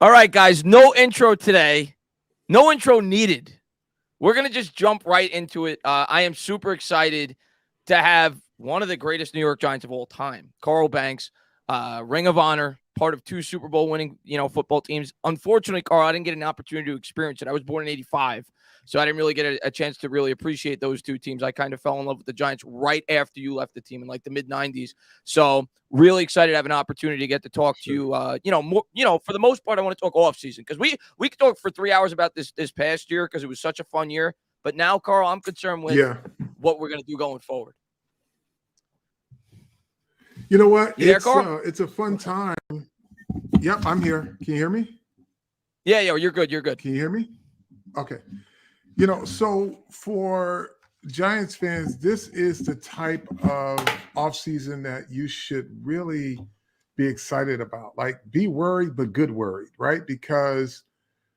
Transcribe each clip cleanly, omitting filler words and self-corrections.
All right, guys, no intro today. No intro needed. We're going to just jump right into it. I am super excited to have one of the greatest New York Giants of all time, Carl Banks, Ring of Honor, part of two Super Bowl winning, football teams. Unfortunately, Carl, I didn't get an opportunity to experience it. I was born in '85, so I didn't really get a chance to really appreciate those two teams. I kind of fell in love with the Giants right after you left the team in like the mid '90s. So really excited to have an opportunity to get to talk to you. More, for the most part, I want to talk off season because we could talk for 3 hours about this past year because it was such a fun year. But now, Carl, I'm concerned with Yeah. what we're going to do going forward. You know what? You there, Carl? It's a fun time. Yep, I'm here. Can you hear me? Yeah, you're good. You're good. Can you hear me? Okay. So for Giants fans, this is the type of offseason that you should really be excited about. Like, be worried, but good worried, right? Because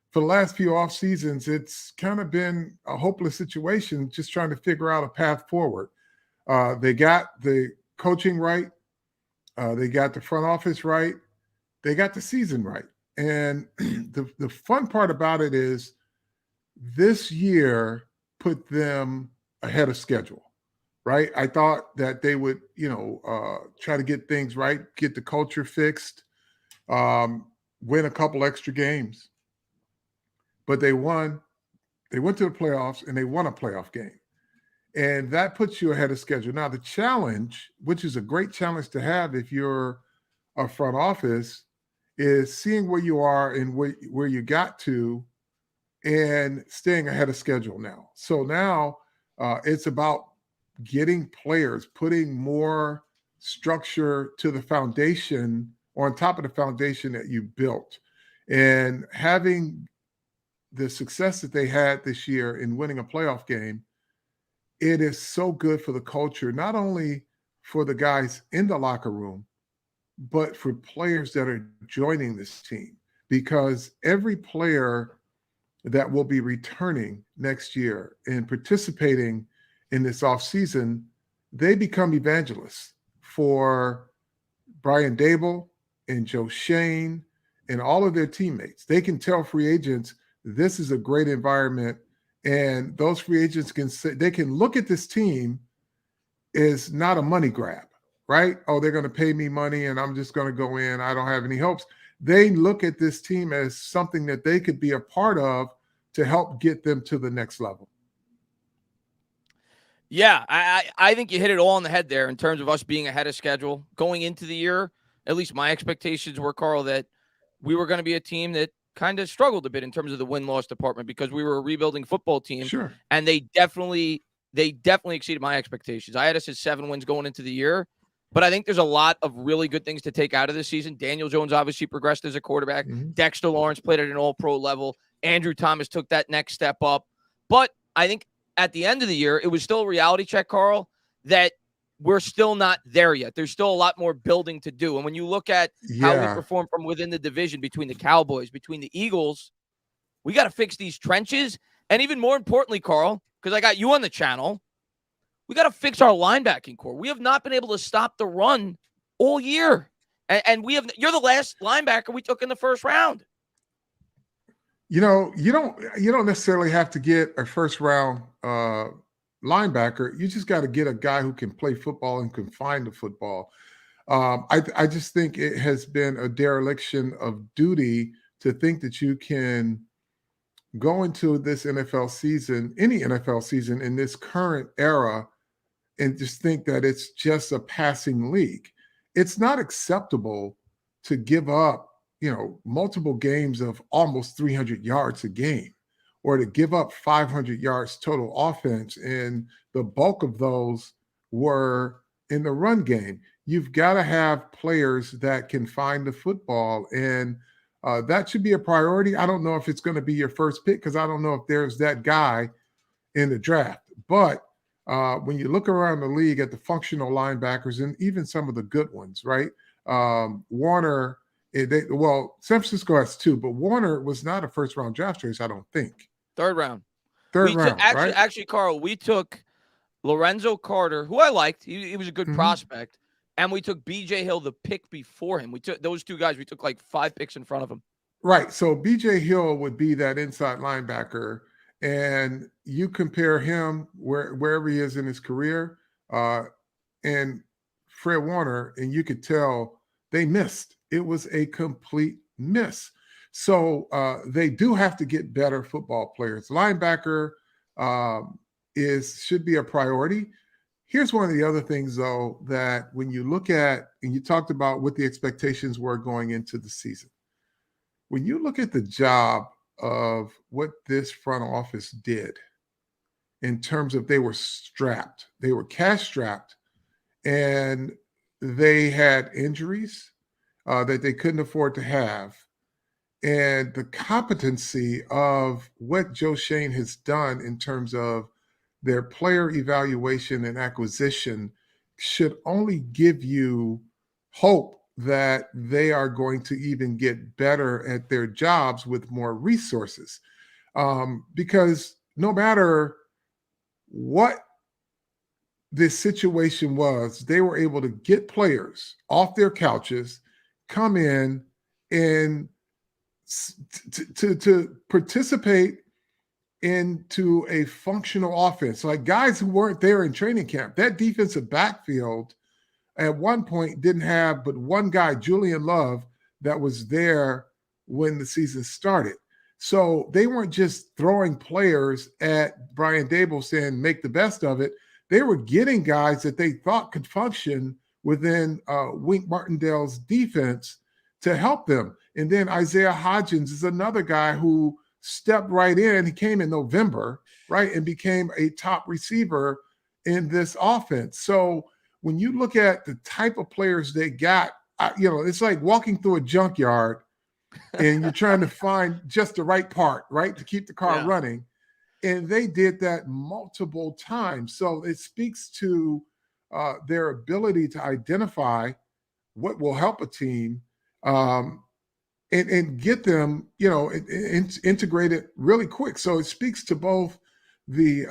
for the last few off seasons, it's kind of been a hopeless situation, just trying to figure out a path forward. They got the coaching right. They got the front office right. They got the season right. And the fun part about it is this year put them ahead of schedule, right? I thought that they would, try to get things right, get the culture fixed, win a couple extra games. But they won. They went to the playoffs and they won a playoff game. And that puts you ahead of schedule. Now, the challenge, which is a great challenge to have if you're a front office, is seeing where you are and where you got to and staying ahead of schedule now. So now it's about getting players, putting more structure to the foundation or on top of the foundation that you built, and having the success that they had this year in winning a playoff game. It is so good for the culture, not only for the guys in the locker room, but for players that are joining this team. Because every player that will be returning next year and participating in this offseason, they become evangelists for Brian Dable and Joe Shane and all of their teammates. They can tell free agents, this is a great environment. And those free agents can say, they can look at this team as not a money grab, right? Oh, they're going to pay me money and I'm just going to go in. I don't have any hopes. They look at this team as something that they could be a part of to help get them to the next level. Yeah, I think you hit it all on the head there in terms of us being ahead of schedule. Going into the year, at least my expectations were, Carl, that we were going to be a team that kind of struggled a bit in terms of the win-loss department because we were a rebuilding football team. Sure. And they definitely exceeded my expectations. I had us at 7 wins going into the year, but I think there's a lot of really good things to take out of this season. Daniel Jones obviously progressed as a quarterback. Mm-hmm. Dexter Lawrence played at an all-pro level. Andrew Thomas took that next step up. But I think at the end of the year, it was still a reality check, Carl, that we're still not there yet. There's still a lot more building to do. And when you look at how we perform from within the division between the Cowboys, between the Eagles, we got to fix these trenches. And even more importantly, Carl, because I got you on the channel, we got to fix our linebacking core. We have not been able to stop the run all year. And you're the last linebacker we took in the first round. You don't necessarily have to get a first round linebacker. You just got to get a guy who can play football and can find the football. I just think it has been a dereliction of duty to think that you can go into this NFL season, any NFL season in this current era, and just think that it's just a passing league. It's not acceptable to give up multiple games of almost 300 yards a game, or to give up 500 yards total offense. And the bulk of those were in the run game. You've got to have players that can find the football. And that should be a priority. I don't know if it's going to be your first pick because I don't know if there's that guy in the draft. But when you look around the league at the functional linebackers and even some of the good ones, right? Warner, San Francisco has 2, but Warner was not a first-round draft choice, I don't think. Third round, right? Actually, Carl, we took Lorenzo Carter, who I liked. He was a good prospect, and we took B.J. Hill the pick before him. We took those two guys. We took like 5 picks in front of him. Right. So BJ Hill would be that inside linebacker, and you compare him wherever he is in his career, and Fred Warner, and you could tell they missed. It was a complete miss. So they do have to get better football players. Linebacker is should be a priority. Here's one of the other things, though, that when you look at and you talked about what the expectations were going into the season, when you look at the job of what this front office did in terms of they were strapped, they were cash strapped, and they had injuries that they couldn't afford to have. And the competency of what Joe Shane has done in terms of their player evaluation and acquisition should only give you hope that they are going to even get better at their jobs with more resources. Because no matter what this situation was, they were able to get players off their couches, come in, and to participate into a functional offense. Like guys who weren't there in training camp, that defensive backfield at one point didn't have but one guy, Julian Love, that was there when the season started. So they weren't just throwing players at Brian Dable saying, make the best of it. They were getting guys that they thought could function within Wink Martindale's defense to help them. And then Isaiah Hodgins is another guy who stepped right in. He came in November, right, and became a top receiver in this offense. So when you look at the type of players they got, it's like walking through a junkyard and you're trying to find just the right part, right, to keep the car running. And they did that multiple times. So it speaks to their ability to identify what will help a team and get them, integrated really quick. So it speaks to both the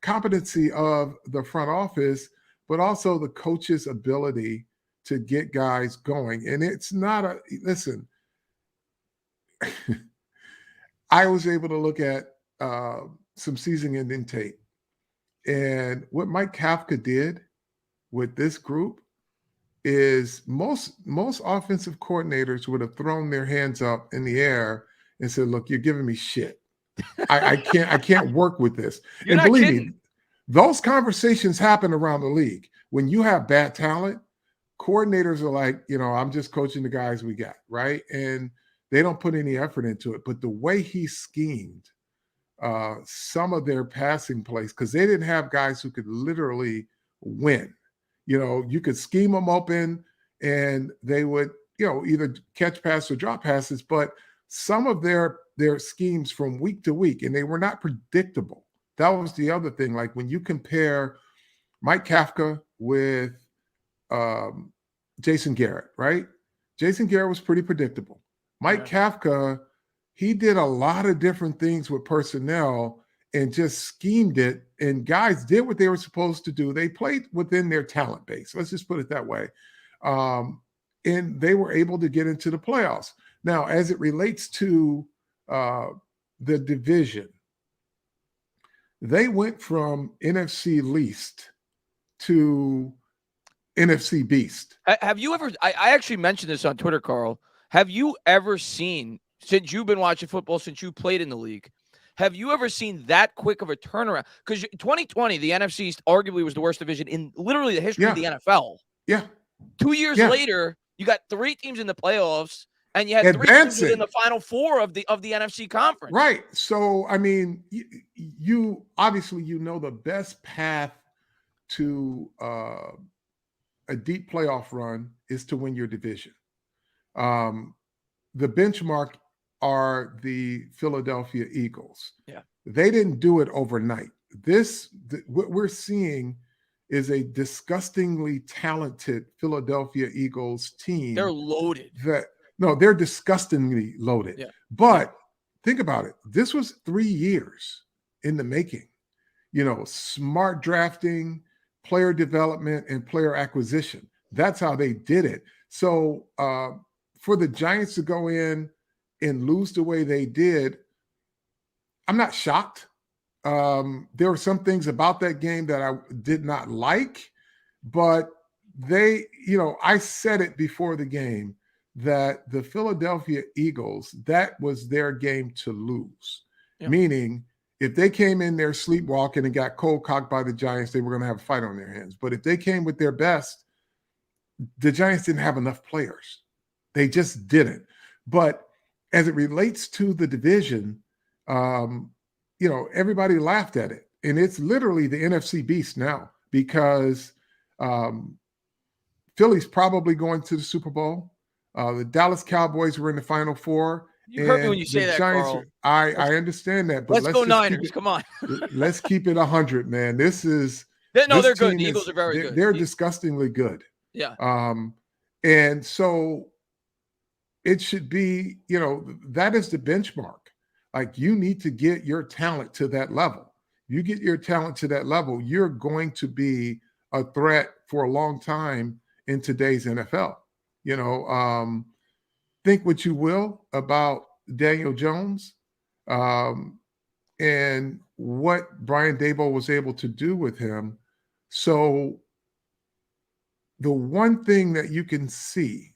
competency of the front office, but also the coach's ability to get guys going. And it's not listen, I was able to look at some season-ending tape. And what Mike Kafka did with this group is most offensive coordinators would have thrown their hands up in the air and said, look, you're giving me shit. I can't work with this. And believe me, those conversations happen around the league. When you have bad talent, coordinators are like, I'm just coaching the guys we got, right? And they don't put any effort into it. But the way he schemed some of their passing plays, because they didn't have guys who could literally win. You could scheme them open and they would, either catch passes or drop passes, but some of their schemes from week to week, and they were not predictable. That was the other thing. Like when you compare Mike Kafka with Jason Garrett, right? Jason Garrett was pretty predictable. Mike Kafka, he did a lot of different things with personnel and just schemed it. And guys did what they were supposed to do. They played within their talent base. Let's just put it that way. And they were able to get into the playoffs. Now, as it relates to the division, they went from NFC least to NFC beast. Have you ever, I actually mentioned this on Twitter, Carl. Have you ever seen, since you've been watching football, since you played in the league, have you ever seen that quick of a turnaround? Because 2020, the NFC East arguably was the worst division in literally the history of the NFL. Yeah. 2 years later, you got 3 teams in the playoffs, and you had 3 teams in the final 4 of the NFC conference. Right. So, I mean, you obviously, the best path to a deep playoff run is to win your division. The benchmark are the Philadelphia Eagles. Yeah. They didn't do it overnight. What we're seeing is a disgustingly talented Philadelphia Eagles team. They're loaded. They're disgustingly loaded. Yeah. But think about it. This was 3 years in the making. Smart drafting, player development, and player acquisition. That's how they did it. So for the Giants to go in and lose the way they did, I'm not shocked. There were some things about that game that I did not like, but I said it before the game that the Philadelphia Eagles, that was their game to lose. Yeah. Meaning, if they came in there sleepwalking and got cold cocked by the Giants, they were going to have a fight on their hands. But if they came with their best, the Giants didn't have enough players. They just didn't. But as it relates to the division, everybody laughed at it. And it's literally the NFC beast now because Philly's probably going to the Super Bowl. The Dallas Cowboys were in the Final Four. You hurt me when you say that, Giants, Carl. I understand that, but let's go Niners. Come on. Let's keep it 100, man. They're good. The Eagles are very good. They're disgustingly good. Yeah. And so it should be, that is the benchmark. Like, you need to get your talent to that level. You get your talent to that level, you're going to be a threat for a long time in today's NFL. Think what you will about Daniel Jones and what Brian Daboll was able to do with him. So the one thing that you can see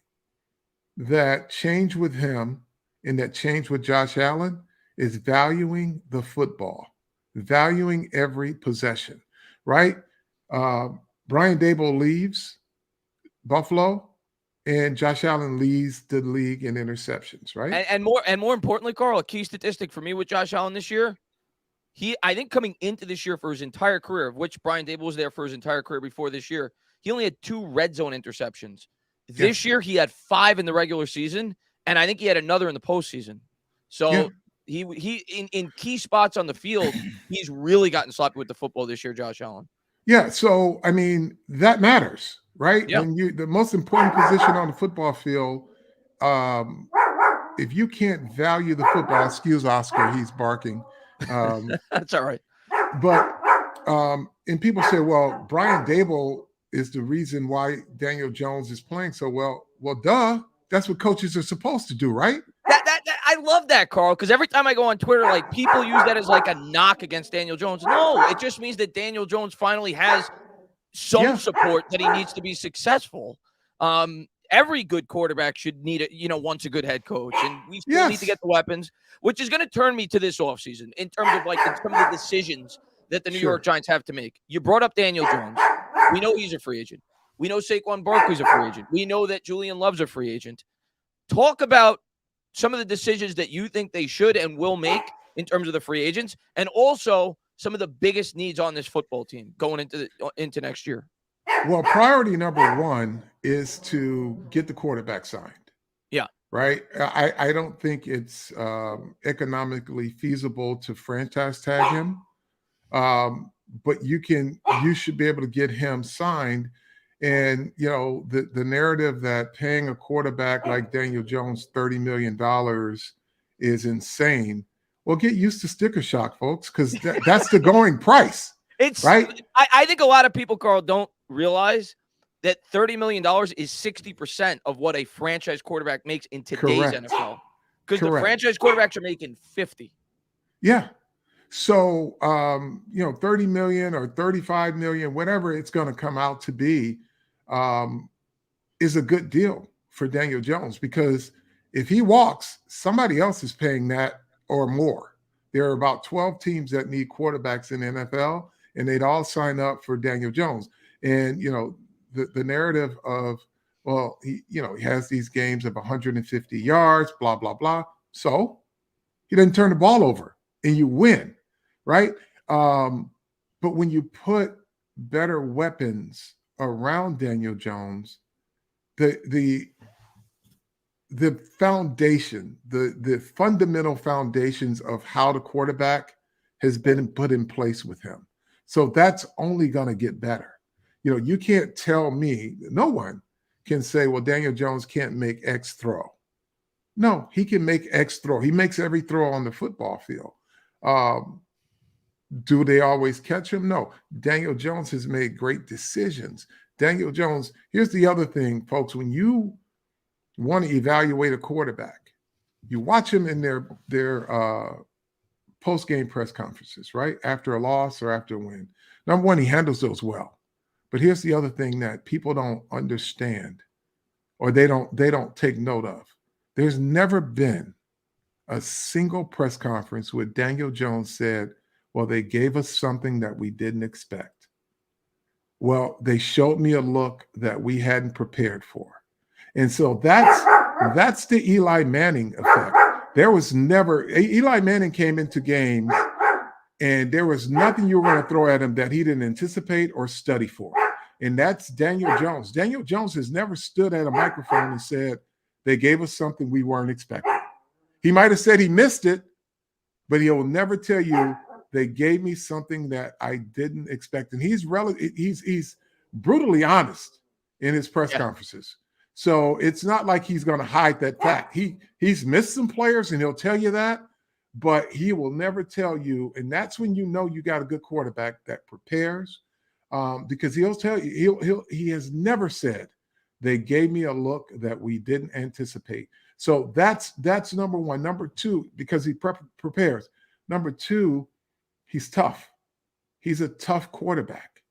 that changed with him and that changed with Josh Allen is valuing the football, valuing every possession, right? Brian Daboll leaves Buffalo, and Josh Allen leads the league in interceptions, right? And more importantly, Carl, a key statistic for me with Josh Allen this year, I think coming into this year for his entire career, of which Brian Daboll was there for his entire career before this year, he only had 2 red zone interceptions. This year, he had 5 in the regular season, and I think he had another in the postseason. So he in key spots on the field, he's really gotten sloppy with the football this year, Josh Allen. Yeah, so, I mean, that matters, right? Yeah. When the most important position on the football field, if you can't value the football, excuse Oscar, he's barking. That's all right. But, and people say, well, Brian Daboll is the reason why Daniel Jones is playing so well. Well, duh. That's what coaches are supposed to do, right? I love that, Carl, because every time I go on Twitter, like, people use that as like a knock against Daniel Jones. No, it just means that Daniel Jones finally has some support that he needs to be successful. Every good quarterback should need wants a good head coach, and we still need to get the weapons, which is going to turn me to this offseason in terms of like some of the decisions that the New York Giants have to make. You brought up Daniel Jones. We know he's a free agent. We know Saquon Barkley's a free agent. We know that Julian Love's a free agent. Talk about some of the decisions that you think they should and will make in terms of the free agents, and also some of the biggest needs on this football team going into next year. Well, priority number 1 is to get the quarterback signed. Yeah. Right? I don't think it's economically feasible to franchise tag him. But you should be able to get him signed. And, the narrative that paying a quarterback like Daniel Jones $30 million is insane. Well, get used to sticker shock, folks, because that's the going price. It's right. I think a lot of people, Carl, don't realize that $30 million is 60% of what a franchise quarterback makes in today's NFL. Because the franchise quarterbacks are making 50. Yeah. So, 30 million or 35 million, whatever it's going to come out to be, is a good deal for Daniel Jones, because if he walks, somebody else is paying that or more. There are about 12 teams that need quarterbacks in the NFL, and they'd all sign up for Daniel Jones. And, the narrative of, well, he has these games of 150 yards, blah, blah, blah. So he doesn't turn the ball over and you win. Right. But when you put better weapons around Daniel Jones, the foundation, the fundamental foundations of how the quarterback has been put in place with him. So that's only going to get better. You can't tell me, no one can say, well, Daniel Jones can't make X throw. No, he can make X throw. He makes every throw on the football field. Do they always catch him? No. Daniel Jones has made great decisions. Daniel Jones, here's the other thing, folks. When you want to evaluate a quarterback, You watch them in their post game press conferences, right after a loss or after a win. Number one, he handles those well. But here's the other thing that people don't understand, or they don't take note of. There's never been a single press conference where Daniel Jones said, "Well, they gave us something that we didn't expect. Well, they showed me a look that we hadn't prepared for." And so that's the Eli Manning effect. There was never Eli Manning came into games and there was nothing you were going to throw at him that he didn't anticipate or study for. And that's Daniel Jones. Daniel Jones has never stood at a microphone and said, "They gave us something we weren't expecting." He might have said he missed it, but he'll never tell you they gave me something that I didn't expect. And he's brutally honest in his press Yeah. conferences. So it's not like he's going to hide that fact. He's missed some players and he'll tell you that, but he will never tell you. And that's when you know you got a good quarterback that prepares, because he'll tell you he has never said they gave me a look that we didn't anticipate. So that's number one. Number two, because he prepares. Number two, he's tough. He's a tough quarterback,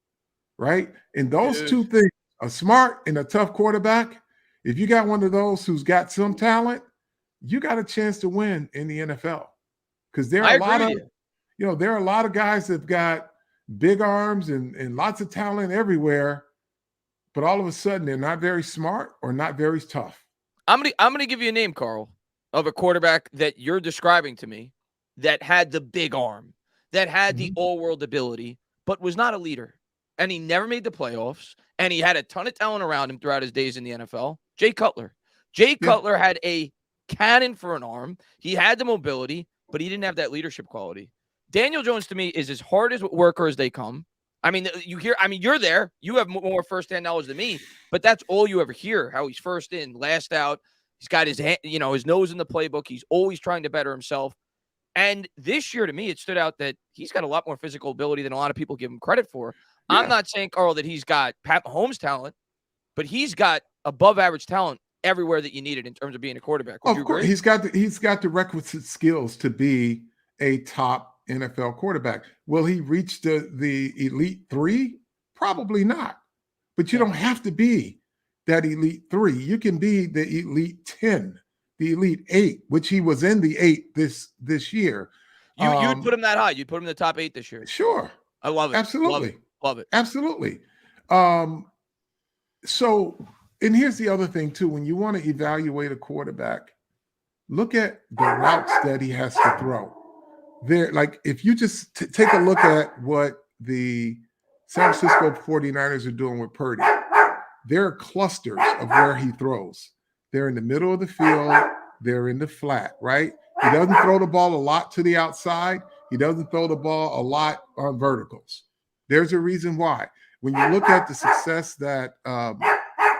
right? And those two things, a smart and a tough quarterback, if you got one of those who's got some talent, you got a chance to win in the NFL. Because there are I a agree lot with of, there are a lot of guys that've got big arms and lots of talent everywhere, but all of a sudden they're not very smart or not very tough. I'm gonna give you a name, Carl, of a quarterback that you're describing to me that had the big arm, that had the all-world ability, but was not a leader. And he never made the playoffs, and he had a ton of talent around him throughout his days in the NFL. Jay Cutler. Jay Cutler had a cannon for an arm. He had the mobility, but he didn't have that leadership quality. Daniel Jones, to me, is as hard as worker as they come. I mean, you're there. You have more firsthand knowledge than me, but that's all you ever hear, how he's first in, last out. He's got his nose in the playbook. He's always trying to better himself. And this year, to me, it stood out that he's got a lot more physical ability than a lot of people give him credit for. Yeah. I'm not saying, Carl, that he's got Pat Mahomes talent, but he's got above average talent everywhere that you need it in terms of being a quarterback. Would you course, agree? he's got the requisite skills to be a top NFL quarterback. Will he reach the elite three? Probably not. But you don't have to be that elite three. You can be the elite 10, the elite 8, which he was in the 8 this year. You'd put him that high. You'd put him in the top 8 this year. Sure. I love it. Absolutely. Love it. Absolutely. So, and here's the other thing too. When you want to evaluate a quarterback, look at the routes that he has to throw. There, like if you just take a look at what the San Francisco 49ers are doing with Purdy, there are clusters of where he throws. They're in the middle of the field. They're in the flat, right? He doesn't throw the ball a lot to the outside. He doesn't throw the ball a lot on verticals. There's a reason why. When you look at the success that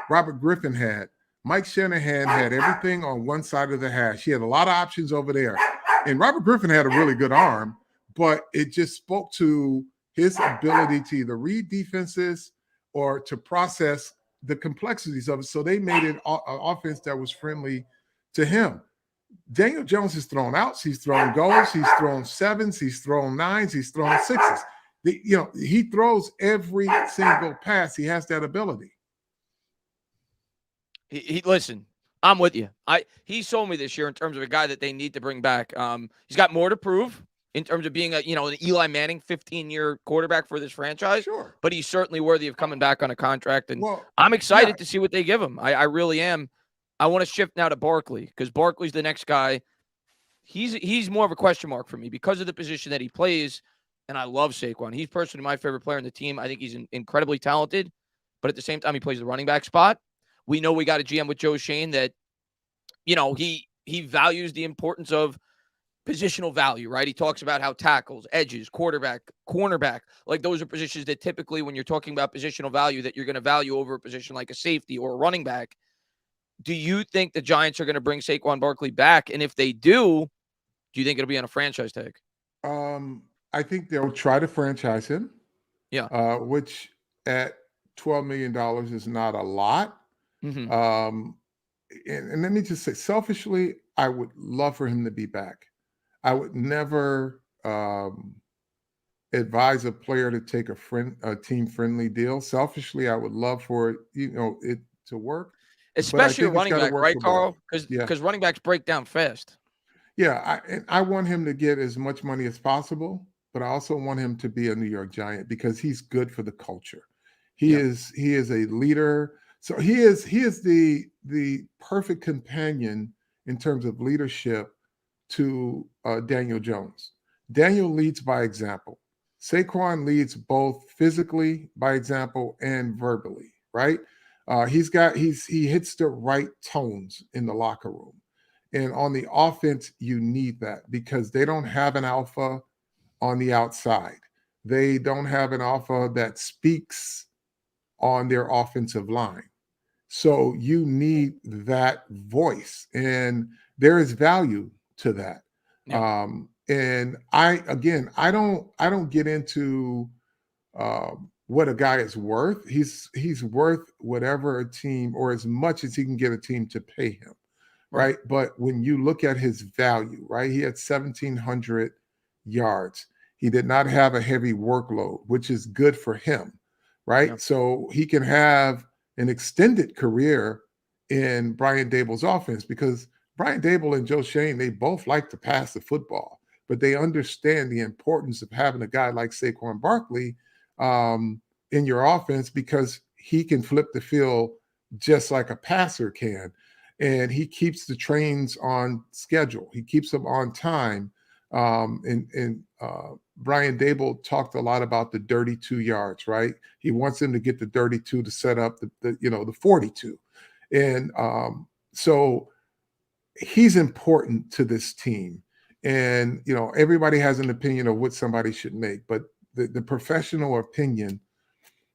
Robert Griffin had, Mike Shanahan had everything on one side of the hash. He had a lot of options over there. And Robert Griffin had a really good arm, but it just spoke to his ability to either read defenses or to process the complexities of it. So they made it an offense that was friendly to him. Daniel Jones has thrown outs. He's thrown goals. He's thrown 7s. He's thrown 9s. He's thrown 6s. He throws every single pass. He has that ability. Listen, I'm with you. He sold me this year in terms of a guy that they need to bring back. He's got more to prove in terms of being an Eli Manning 15-year quarterback for this franchise. Sure. But he's certainly worthy of coming back on a contract. And I'm excited to see what they give him. I really am. I want to shift now to Barkley because Barkley's the next guy. He's more of a question mark for me because of the position that he plays. And I love Saquon. He's personally my favorite player on the team. I think he's incredibly talented. But at the same time, he plays the running back spot. We know we got a GM with Joe Shane that, he values the importance of positional value, right? He talks about how tackles, edges, quarterback, cornerback, like those are positions that typically when you're talking about positional value that you're going to value over a position like a safety or a running back. Do you think the Giants are going to bring Saquon Barkley back? And if they do you think it'll be on a franchise tag? I think they'll try to franchise him. Yeah. Which at $12 million is not a lot. Mm-hmm. And let me just say, selfishly, I would love for him to be back. I would never advise a player to take a team friendly deal. Selfishly, I would love for it to work, but I Especially a think it's running got to back, work right, for both. Carl? Because Yeah, running backs break down fast. yeah. I want him to get as much money as possible, but I also want him to be a New York Giant because he's good for the culture. Yeah. He is a leader. So he is the perfect companion in terms of leadership to Daniel Jones. Daniel leads by example. Saquon leads both physically by example and verbally, right? He hits the right tones in the locker room. And on the offense, you need that because they don't have an alpha on the outside. They don't have an alpha that speaks on their offensive line. So you need that voice, and there is value to that. Yeah. And I don't get into what a guy is worth. He's worth whatever a team or as much as he can get a team to pay him, Right. right? But when you look at his value, right, he had 1,700 yards. He did not have a heavy workload, which is good for him, Yeah. right? So he can have an extended career in Brian Dable's offense because Brian Dable and Joe Shane, they both like to pass the football, but they understand the importance of having a guy like Saquon Barkley in your offense because he can flip the field just like a passer can. And he keeps the trains on schedule. He keeps them on time. And Brian Dable talked a lot about the dirty 2 yards, right? He wants them to get the dirty two to set up the 42. And so he's important to this team. And, everybody has an opinion of what somebody should make, but the professional opinion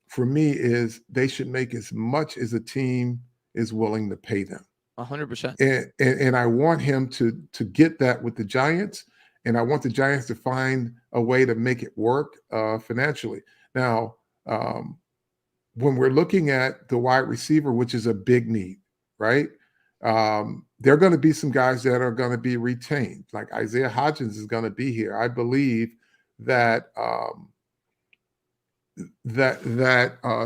for me is they should make as much as a team is willing to pay them. 100%. And I want him to get that with the Giants, and I want the Giants to find a way to make it work financially. Now, when we're looking at the wide receiver, which is a big need, right? There are going to be some guys that are going to be retained, like Isaiah Hodgins is going to be here. I believe that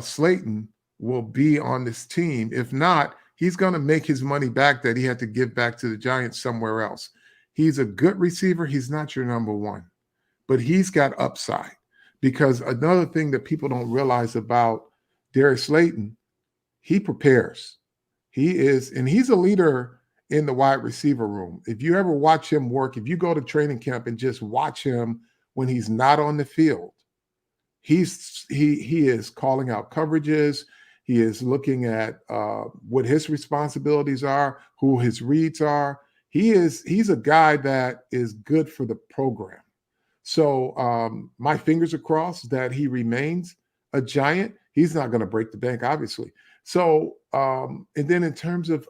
Slayton will be on this team. If not, he's going to make his money back that he had to give back to the Giants somewhere else. He's a good receiver. He's not your number one, but he's got upside because another thing that people don't realize about Darius Slayton, he prepares. And he's a leader in the wide receiver room. If you ever watch him work, if you go to training camp and just watch him when he's not on the field, he is calling out coverages. He is looking at what his responsibilities are, who his reads are. He's a guy that is good for the program. So my fingers are crossed that he remains a Giant. He's not going to break the bank, obviously. So and then in terms of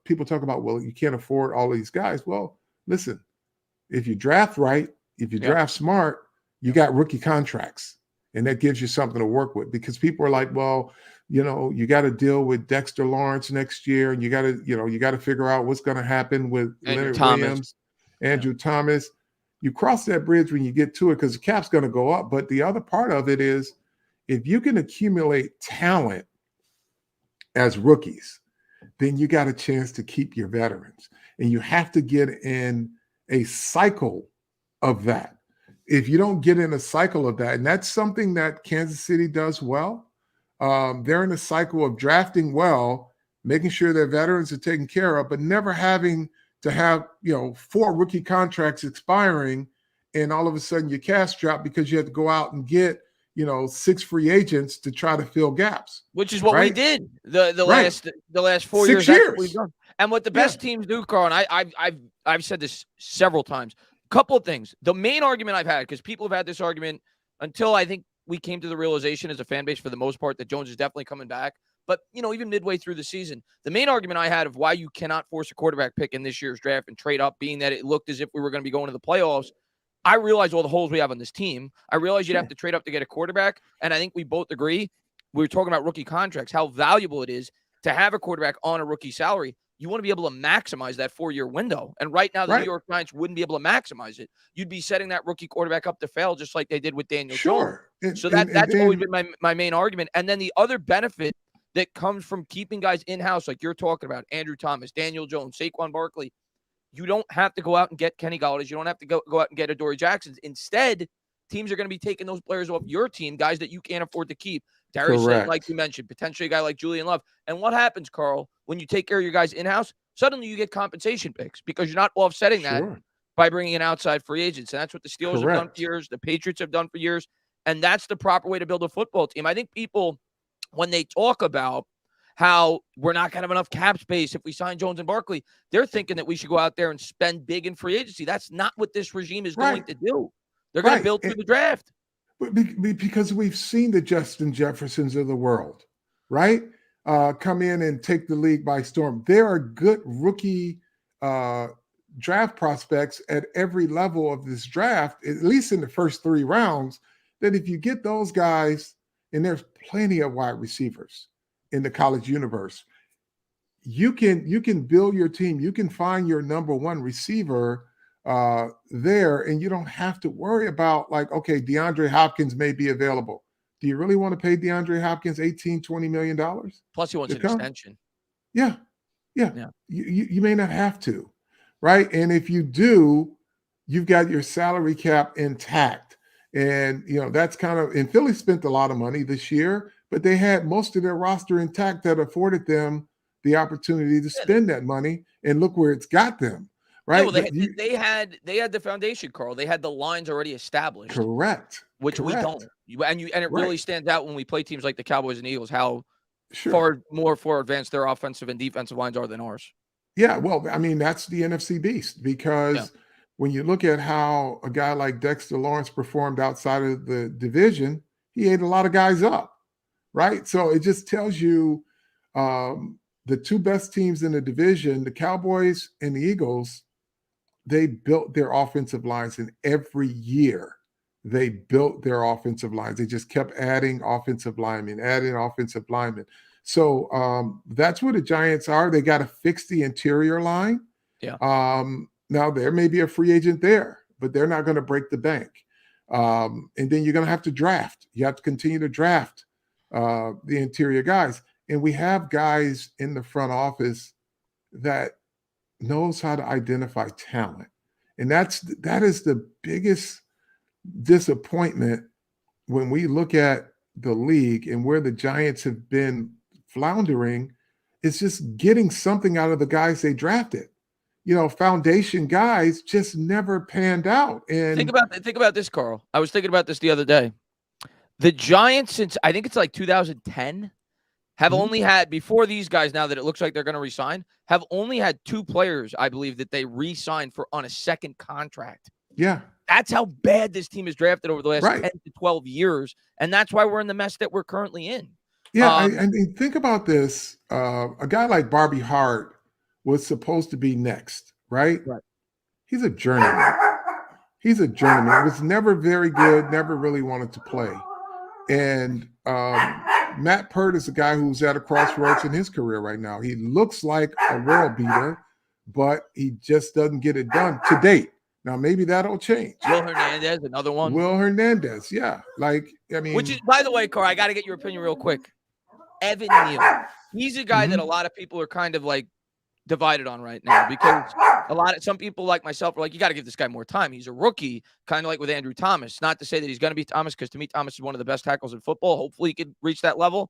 people talk about, well, you can't afford all of these guys. Well, listen, if you draft right, if you draft smart, you got rookie contracts, and that gives you something to work with because people are like, well, you got to deal with Dexter Lawrence next year, and you got to figure out what's going to happen with Leonard Williams, Andrew Thomas. You cross that bridge when you get to it because the cap's going to go up. But the other part of it is if you can accumulate talent as rookies, then you got a chance to keep your veterans. And you have to get in a cycle of that. If you don't get in a cycle of that, and that's something that Kansas City does well, they're in a cycle of drafting well, making sure their veterans are taken care of, but never having to have 4 rookie contracts expiring, and all of a sudden your cash drop because you have to go out and get 6 free agents to try to fill gaps. Which is what we did the last 4 6 years. years. That's what we've done. And what the best teams do, Carl, and I've said this several times. Couple of things. The main argument I've had, because people have had this argument until I think we came to the realization as a fan base for the most part that Jones is definitely coming back. But, even midway through the season, the main argument I had of why you cannot force a quarterback pick in this year's draft and trade up, being that it looked as if we were going to be going to the playoffs, I realized all the holes we have on this team. I realized you'd have to trade up to get a quarterback. And I think we both agree, we were talking about rookie contracts, how valuable it is to have a quarterback on a rookie salary. you want to be able to maximize that 4-year window. And right now, the New Right. York Giants wouldn't be able to maximize it. You'd be setting that rookie quarterback up to fail, just like they did with Daniel Jones. Sure. And, So and, and that's always then, been my main argument. And then the other benefit that comes from keeping guys in-house, like you're talking about, Andrew Thomas, Daniel Jones, Saquon Barkley, you don't have to go out and get Kenny Galladay's. You don't have to go out and get Adoree Jackson's. Instead, teams are going to be taking those players off your team, guys that you can't afford to keep. Darius Slayton, like correct. you mentioned, potentially a guy like Julian Love. And what happens, Carl, when you take care of your guys in-house? Suddenly you get compensation picks because you're not offsetting that Sure. by bringing in outside free agents. And that's what the Steelers have done for Correct. years. The Patriots have done for years. And that's the proper way to build a football team. I think people, when they talk about how we're not going to have enough cap space if we sign Jones and Barkley, they're thinking that we should go out there and spend big in free agency. That's not what this regime is going Right. to do. They're going to Right. build through the draft. Because we've seen the Justin Jeffersons of the world, right? Come in and take the league by storm. There are good rookie draft prospects at every level of this draft, at least in the first 3 rounds, that if you get those guys, and there's plenty of wide receivers in the college universe, you can build your team. You can find your number 1 receiver there, and you don't have to worry about, like, okay, DeAndre Hopkins may be available. Do you really want to pay DeAndre Hopkins $18-20 million? Plus, he wants an extension. Yeah. You may not have to, right? And if you do, you've got your salary cap intact. And, that's kind of, and Philly spent a lot of money this year, but they had most of their roster intact that afforded them the opportunity to spend that money, and look where it's got them, right? Yeah, well, they had the foundation, Carl. They had the lines already established. Correct. Which we don't. And it really stands out when we play teams like the Cowboys and Eagles, how far advanced their offensive and defensive lines are than ours. Yeah, well, I mean, that's the NFC beast, because when you look at how a guy like Dexter Lawrence performed outside of the division, he ate a lot of guys up, right? So it just tells you the 2 best teams in the division, the Cowboys and the Eagles, they built their offensive lines, and every year they built their offensive lines. They just kept adding offensive linemen. So that's where the Giants are. They got to fix the interior line. Yeah. Now, there may be a free agent there, but they're not going to break the bank. And then you're going to have to draft. You have to continue to draft the interior guys. And we have guys in the front office that knows how to identify talent. And that is the biggest disappointment when we look at the league and where the Giants have been floundering. It's just getting something out of the guys they drafted. Foundation guys just never panned out. And think about this, Carl. I was thinking about this the other day. The Giants, since I think it's like 2010, have only had, before these guys, now that it looks like they're going to resign, have only had 2 players, I believe, that they re-signed on a second contract. Yeah. That's how bad this team is drafted over the last 10 to 12 years. And that's why we're in the mess that we're currently in. Yeah. And think about this. A guy like Bobby Hart was supposed to be next, right? He's a journeyman. Was never very good, never really wanted to play. And Matt Pert is a guy who's at a crossroads in his career right now. He looks like a world beater, but he just doesn't get it done to date. Now, maybe that'll change. Will Hernandez, another one. Yeah. Which is, by the way, Carl, I got to get your opinion real quick. Evan Neal. He's a guy that a lot of people are kind of like divided on right now, because some people like myself are like, you got to give this guy more time. He's a rookie, kind of like with Andrew Thomas. Not to say that he's going to be Thomas, because to me, Thomas is one of the best tackles in football. Hopefully he could reach that level.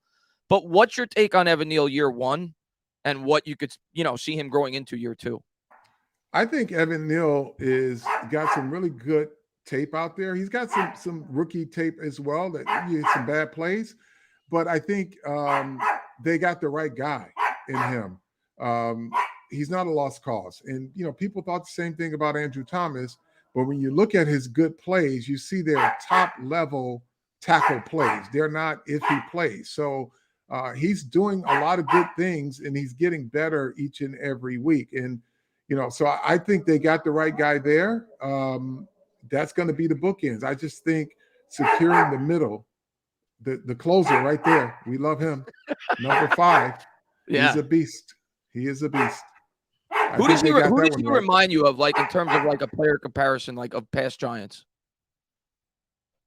But what's your take on Evan Neal year 1 and what you could, see him growing into year 2? I think Evan Neal is got some really good tape out there. He's got some rookie tape as well, that he had some bad plays, but I think they got the right guy in him. He's not a lost cause. And, people thought the same thing about Andrew Thomas, but when you look at his good plays, you see their top level tackle plays. They're not iffy plays. So he's doing a lot of good things, and he's getting better each and every week. And, so I think they got the right guy there. That's going to be the bookends. I just think securing the middle, the closer right there, we love him. Number 5. He's a beast. He is a beast. Who does he got who that does one he right. remind you of, like in terms of like a player comparison, like of past Giants?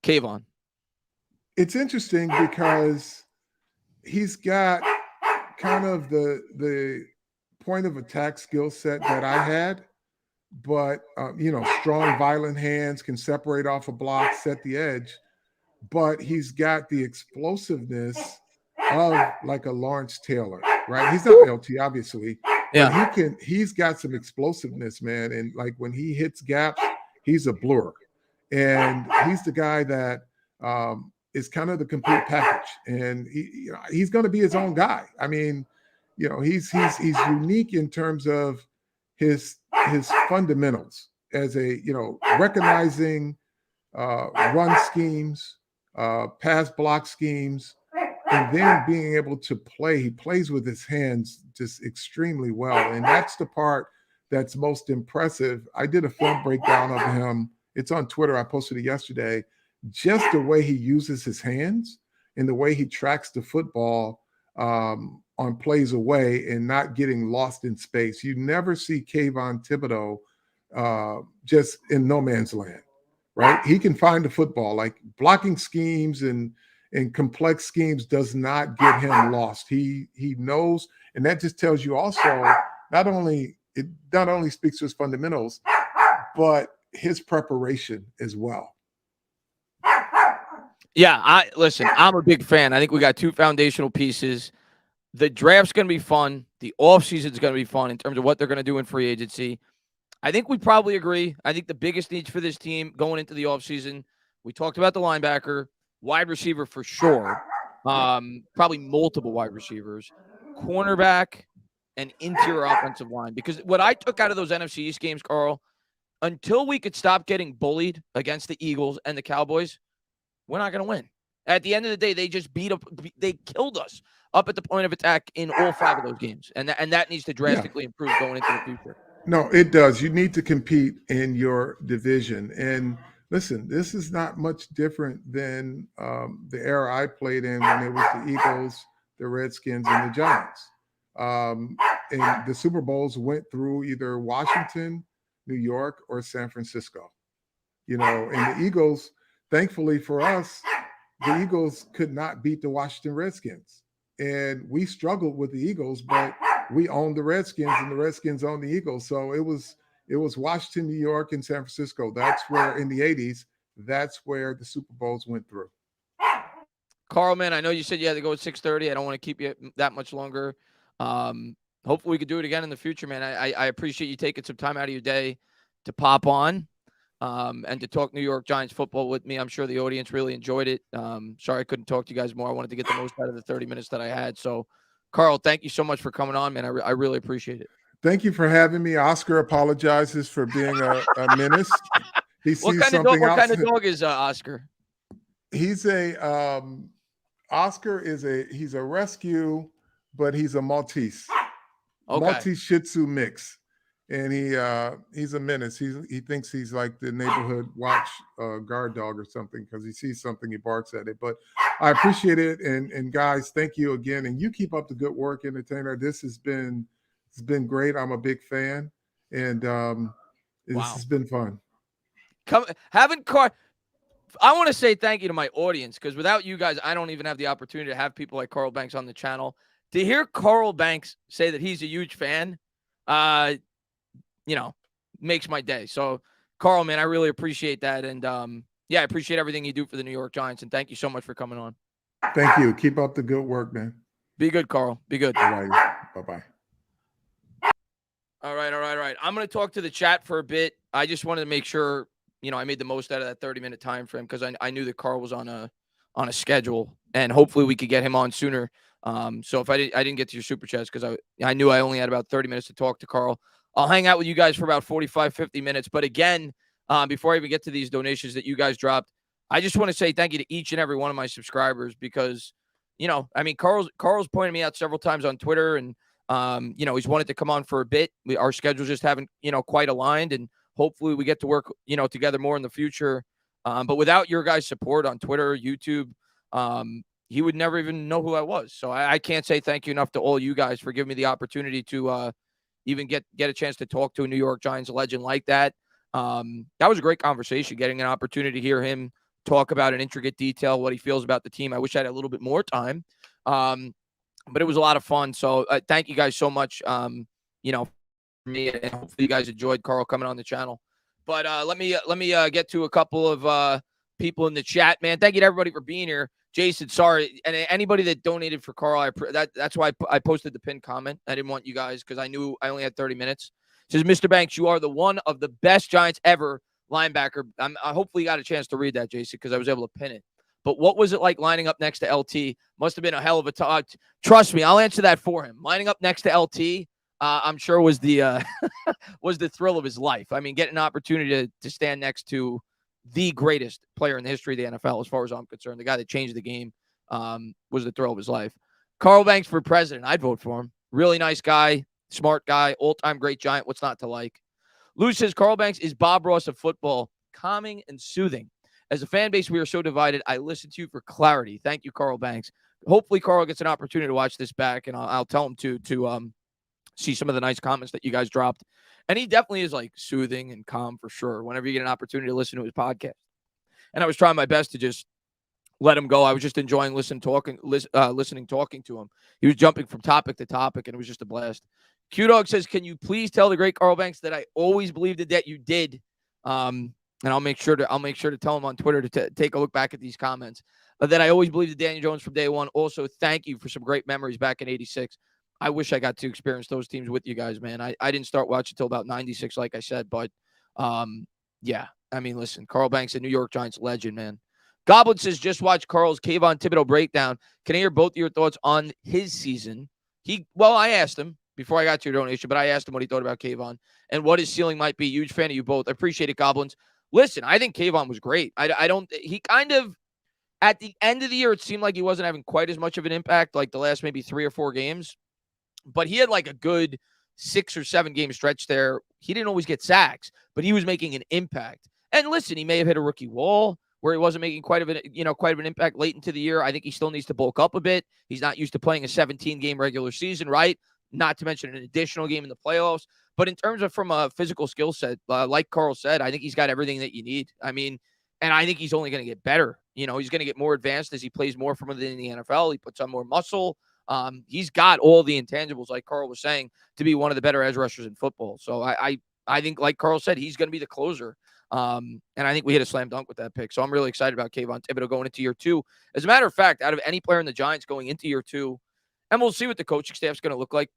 Kayvon. It's interesting because he's got kind of the point of attack skill set that I had, but strong, violent hands, can separate off a block, set the edge. But he's got the explosiveness of like a Lawrence Taylor, right? He's not LT, obviously, but Yeah. he's got some explosiveness, man. And like when he hits gaps, he's a blur. And he's the guy that is kind of the complete package. And he's going to be his own guy. I mean, he's unique in terms of his fundamentals as a recognizing run schemes, pass block schemes, and then being able to play. He plays with his hands just extremely well. And that's the part that's most impressive. I did a film breakdown of him. It's on Twitter. I posted it yesterday. Just the way he uses his hands and the way he tracks the football on plays away and not getting lost in space. You never see Kayvon Thibodeau just in no man's land, right? He can find the football. Like blocking schemes and complex schemes does not get him lost. He knows, and that just tells you also not only speaks to his fundamentals, but his preparation as well. Yeah, I'm a big fan. I think we got two foundational pieces. The draft's going to be fun. The offseason is going to be fun in terms of what they're going to do in free agency. I think we probably agree. I think the biggest needs for this team going into the offseason, we talked about the linebacker, wide receiver for sure, probably multiple wide receivers, cornerback, and interior offensive line. Because what I took out of those NFC East games, Carl, until we could stop getting bullied against the Eagles and the Cowboys, we're not going to win. At the end of the day, they just they killed us up at the point of attack in all 5 of those games. And that needs to drastically improve going into the future. No, it does. You need to compete in your division. And listen, this is not much different than the era I played in when it was the Eagles, the Redskins, and the Giants. And the Super Bowls went through either Washington, New York, or San Francisco. And the Eagles, thankfully for us, the Eagles could not beat the Washington Redskins. And we struggled with the Eagles, but we owned the Redskins and the Redskins owned the Eagles. So it was Washington, New York, and San Francisco. That's where in the 80s, that's where the Super Bowls went through. Carl, man, I know you said you had to go at 6:30. I don't want to keep you that much longer. Hopefully we could do it again in the future, man. I appreciate you taking some time out of your day to pop on and to talk New York Giants football with me. I'm sure the audience really enjoyed it. Sorry I couldn't talk to you guys more. I wanted to get the most out of the 30 minutes that I had. So, Carl, thank you so much for coming on, man. I really appreciate it. Thank you for having me. Oscar apologizes for being a menace. He sees What kind of dog is Oscar? He's Oscar he's a rescue, but he's a Maltese. Okay. Maltese Shih Tzu mix. And he's a menace. He thinks he's like the neighborhood watch guard dog or something because he sees something, he barks at it. But I appreciate it. And guys, thank you again. And you keep up the good work, Entertainer. This has been great. I'm a big fan. And this has been fun. I want to say thank you to my audience because without you guys, I don't even have the opportunity to have people like Carl Banks on the channel. To hear Carl Banks say that he's a huge fan, makes my day. So, Carl, man, I really appreciate that. And, I appreciate everything you do for the New York Giants. And thank you so much for coming on. Thank you. Keep up the good work, man. Be good, Carl. Be good. All right. Bye-bye. All right. I'm going to talk to the chat for a bit. I just wanted to make sure, I made the most out of that 30-minute time frame because I knew that Carl was on a schedule. And hopefully we could get him on sooner. So if I didn't get to your super chats because I knew I only had about 30 minutes to talk to Carl. I'll hang out with you guys for about 45, 50 minutes. But again, before I even get to these donations that you guys dropped, I just want to say thank you to each and every one of my subscribers because, Carl's pointed me out several times on Twitter and, he's wanted to come on for a bit. Our schedules just haven't, quite aligned and hopefully we get to work, together more in the future. But without your guys' support on Twitter, YouTube, he would never even know who I was. So I can't say thank you enough to all you guys for giving me the opportunity to, even get a chance to talk to a New York Giants legend like that. That was a great conversation, getting an opportunity to hear him talk about in intricate detail what he feels about the team. I wish I had a little bit more time, but it was a lot of fun. So thank you guys so much, for me, and hopefully you guys enjoyed Carl coming on the channel. But let me get to a couple of people in the chat, man. Thank you to everybody for being here. Jason, sorry, and anybody that donated for Carl, that's why I posted the pinned comment. I didn't want you guys because I knew I only had 30 minutes. It says, Mr. Banks, you are the one of the best Giants ever linebacker. I hopefully got a chance to read that, Jason, because I was able to pin it. But what was it like lining up next to LT? Must have been a hell of a time. Trust me, I'll answer that for him. Lining up next to LT, I'm sure was the was the thrill of his life. I mean, getting an opportunity to stand next to the greatest player in the history of the NFL, as far as I'm concerned, the guy that changed the game, was the thrill of his life. Carl Banks for president. I'd vote for him. Really nice guy, smart guy, all-time great Giant. What's not to like? Lou says, Carl Banks is Bob Ross of football, calming and soothing. As a fan base, we are so divided. I listen to you for clarity. Thank you, Carl Banks. Hopefully, Carl gets an opportunity to watch this back, and I'll tell him to see some of the nice comments that you guys dropped. And he definitely is like soothing and calm for sure whenever you get an opportunity to listen to his podcast. And I was trying my best to just let him go. I was just enjoying listening, talking to him. He was jumping from topic to topic, and it was just a blast. Q-Dog says, can you please tell the great Carl Banks that I always believed that you did? And I'll make sure to tell him on Twitter to take a look back at these comments. That I always believed in Daniel Jones from day one. Also, thank you for some great memories back in 86. I wish I got to experience those teams with you guys, man. I didn't start watching until about 96, like I said. But, yeah. I mean, listen, Carl Banks, a New York Giants legend, man. Goblin says, just watch Carl's Kayvon Thibodeau breakdown. Can I hear both of your thoughts on his season? I asked him before I got to your donation, but I asked him what he thought about Kayvon and what his ceiling might be. Huge fan of you both. I appreciate it, Goblins. Listen, I think Kayvon was great. He kind of, at the end of the year, it seemed like he wasn't having quite as much of an impact like the last maybe 3 or 4 games. But he had like a good 6 or 7 game stretch there. He didn't always get sacks, but he was making an impact. And listen, he may have hit a rookie wall where he wasn't making quite of an impact late into the year. I think he still needs to bulk up a bit. He's not used to playing a 17-game regular season, right? Not to mention an additional game in the playoffs. But in terms of from a physical skill set, like Carl said, I think he's got everything that you need. I mean, and I think he's only going to get better. He's going to get more advanced as he plays more from within the NFL. He puts on more muscle. He's got all the intangibles, like Carl was saying, to be one of the better edge rushers in football. So I think, like Carl said, he's going to be the closer. And I think we hit a slam dunk with that pick. So I'm really excited about Kayvon Thibodeau going into year 2. As a matter of fact, out of any player in the Giants going into year 2, and we'll see what the coaching staff's going to look like,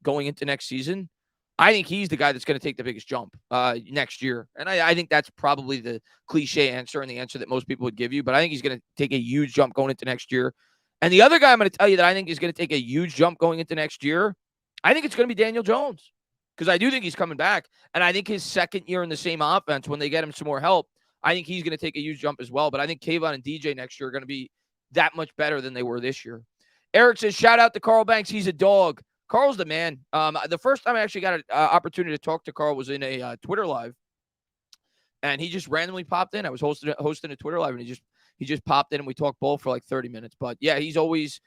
going into next season, I think he's the guy that's going to take the biggest jump next year. And I think that's probably the cliche answer and the answer that most people would give you. But I think he's going to take a huge jump going into next year. And the other guy I'm going to tell you that I think is going to take a huge jump going into next year, I think it's going to be Daniel Jones. Because I do think he's coming back. And I think his second year in the same offense, when they get him some more help, I think he's going to take a huge jump as well. But I think Kayvon and DJ next year are going to be that much better than they were this year. Eric says, shout out to Carl Banks. He's a dog. Carl's the man. The first time I actually got an opportunity to talk to Carl was in a Twitter Live. And he just randomly popped in. I was hosting a Twitter Live, and he just popped in, and we talked ball for like 30 minutes. But, yeah, he's always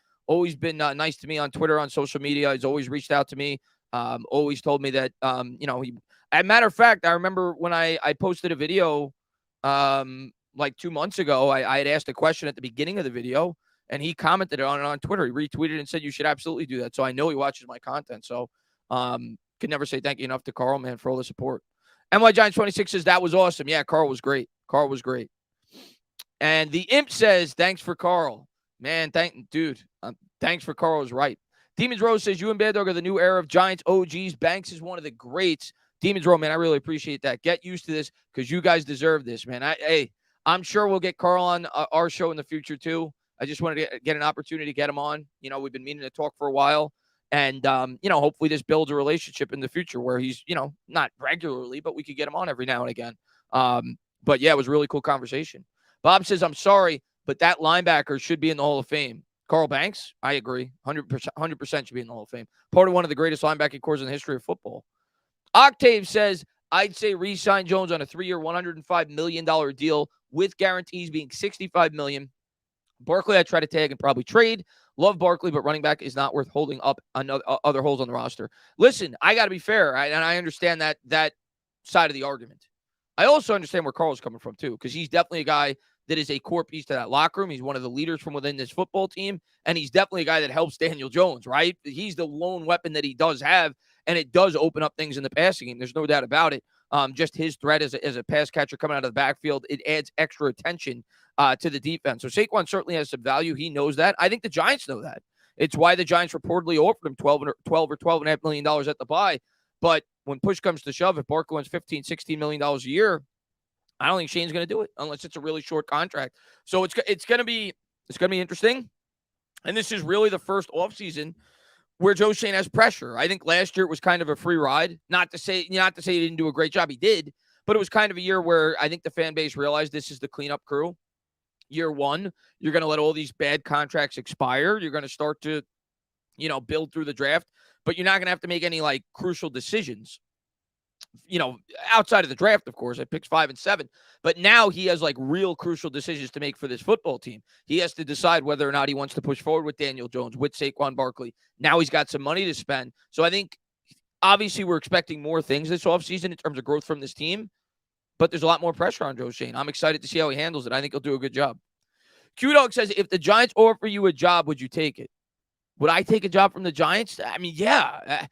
been nice to me on Twitter, on social media. He's always reached out to me. Always told me that, as a matter of fact, I remember when I posted a video like 2 months ago, I had asked a question at the beginning of the video, and he commented on it on Twitter. He retweeted and said, you should absolutely do that. So I know he watches my content. So can never say thank you enough to Carl, man, for all the support. NY Giants 26 says, that was awesome. Yeah, Carl was great. And the Imp says, thanks for Carl. Man, thanks for Carl is right. Demons Rose says, you and Bad Dog are the new era of Giants OGs. Banks is one of the greats. Demons Rose, man, I really appreciate that. Get used to this because you guys deserve this, man. I'm sure we'll get Carl on our show in the future, too. I just wanted to get an opportunity to get him on. We've been meaning to talk for a while. And, hopefully this builds a relationship in the future where he's, not regularly, but we could get him on every now and again. But, yeah, it was a really cool conversation. Bob says, I'm sorry, but that linebacker should be in the Hall of Fame. Carl Banks, I agree. 100% should be in the Hall of Fame. Part of one of the greatest linebacking corps in the history of football. Octave says, I'd say re-sign Jones on a 3-year, $105 million deal with guarantees being $65 million. Barkley, I'd try to tag and probably trade. Love Barkley, but running back is not worth holding up other holes on the roster. Listen, I got to be fair, and I understand that side of the argument. I also understand where Carl's coming from, too, because he's definitely a guy that is a core piece to that locker room. He's one of the leaders from within this football team, and he's definitely a guy that helps Daniel Jones, right? He's the lone weapon that he does have, and it does open up things in the passing game. There's no doubt about it. Just his threat as a pass catcher coming out of the backfield, it adds extra attention to the defense. So Saquon certainly has some value. He knows that. I think the Giants know that. It's why the Giants reportedly offered him $12 or $12.5 million at the buy. But when push comes to shove, if Barkley wants $15, $16 million a year, I don't think Shane's going to do it unless it's a really short contract. So it's going to be interesting. And this is really the first offseason where Joe Shane has pressure. I think last year it was kind of a free ride. Not to say he didn't do a great job. He did. But it was kind of a year where I think the fan base realized this is the cleanup crew. Year one, you're going to let all these bad contracts expire. You're going to start to, build through the draft. But you're not going to have to make any, crucial decisions, outside of the draft, of course, at picks 5 and 7. But now he has, real crucial decisions to make for this football team. He has to decide whether or not he wants to push forward with Daniel Jones, with Saquon Barkley. Now he's got some money to spend. So I think, obviously, we're expecting more things this offseason in terms of growth from this team. But there's a lot more pressure on Joe Shane. I'm excited to see how he handles it. I think he'll do a good job. Q-Dog says, if the Giants offer you a job, would you take it? Would I take a job from the Giants? I mean, yeah.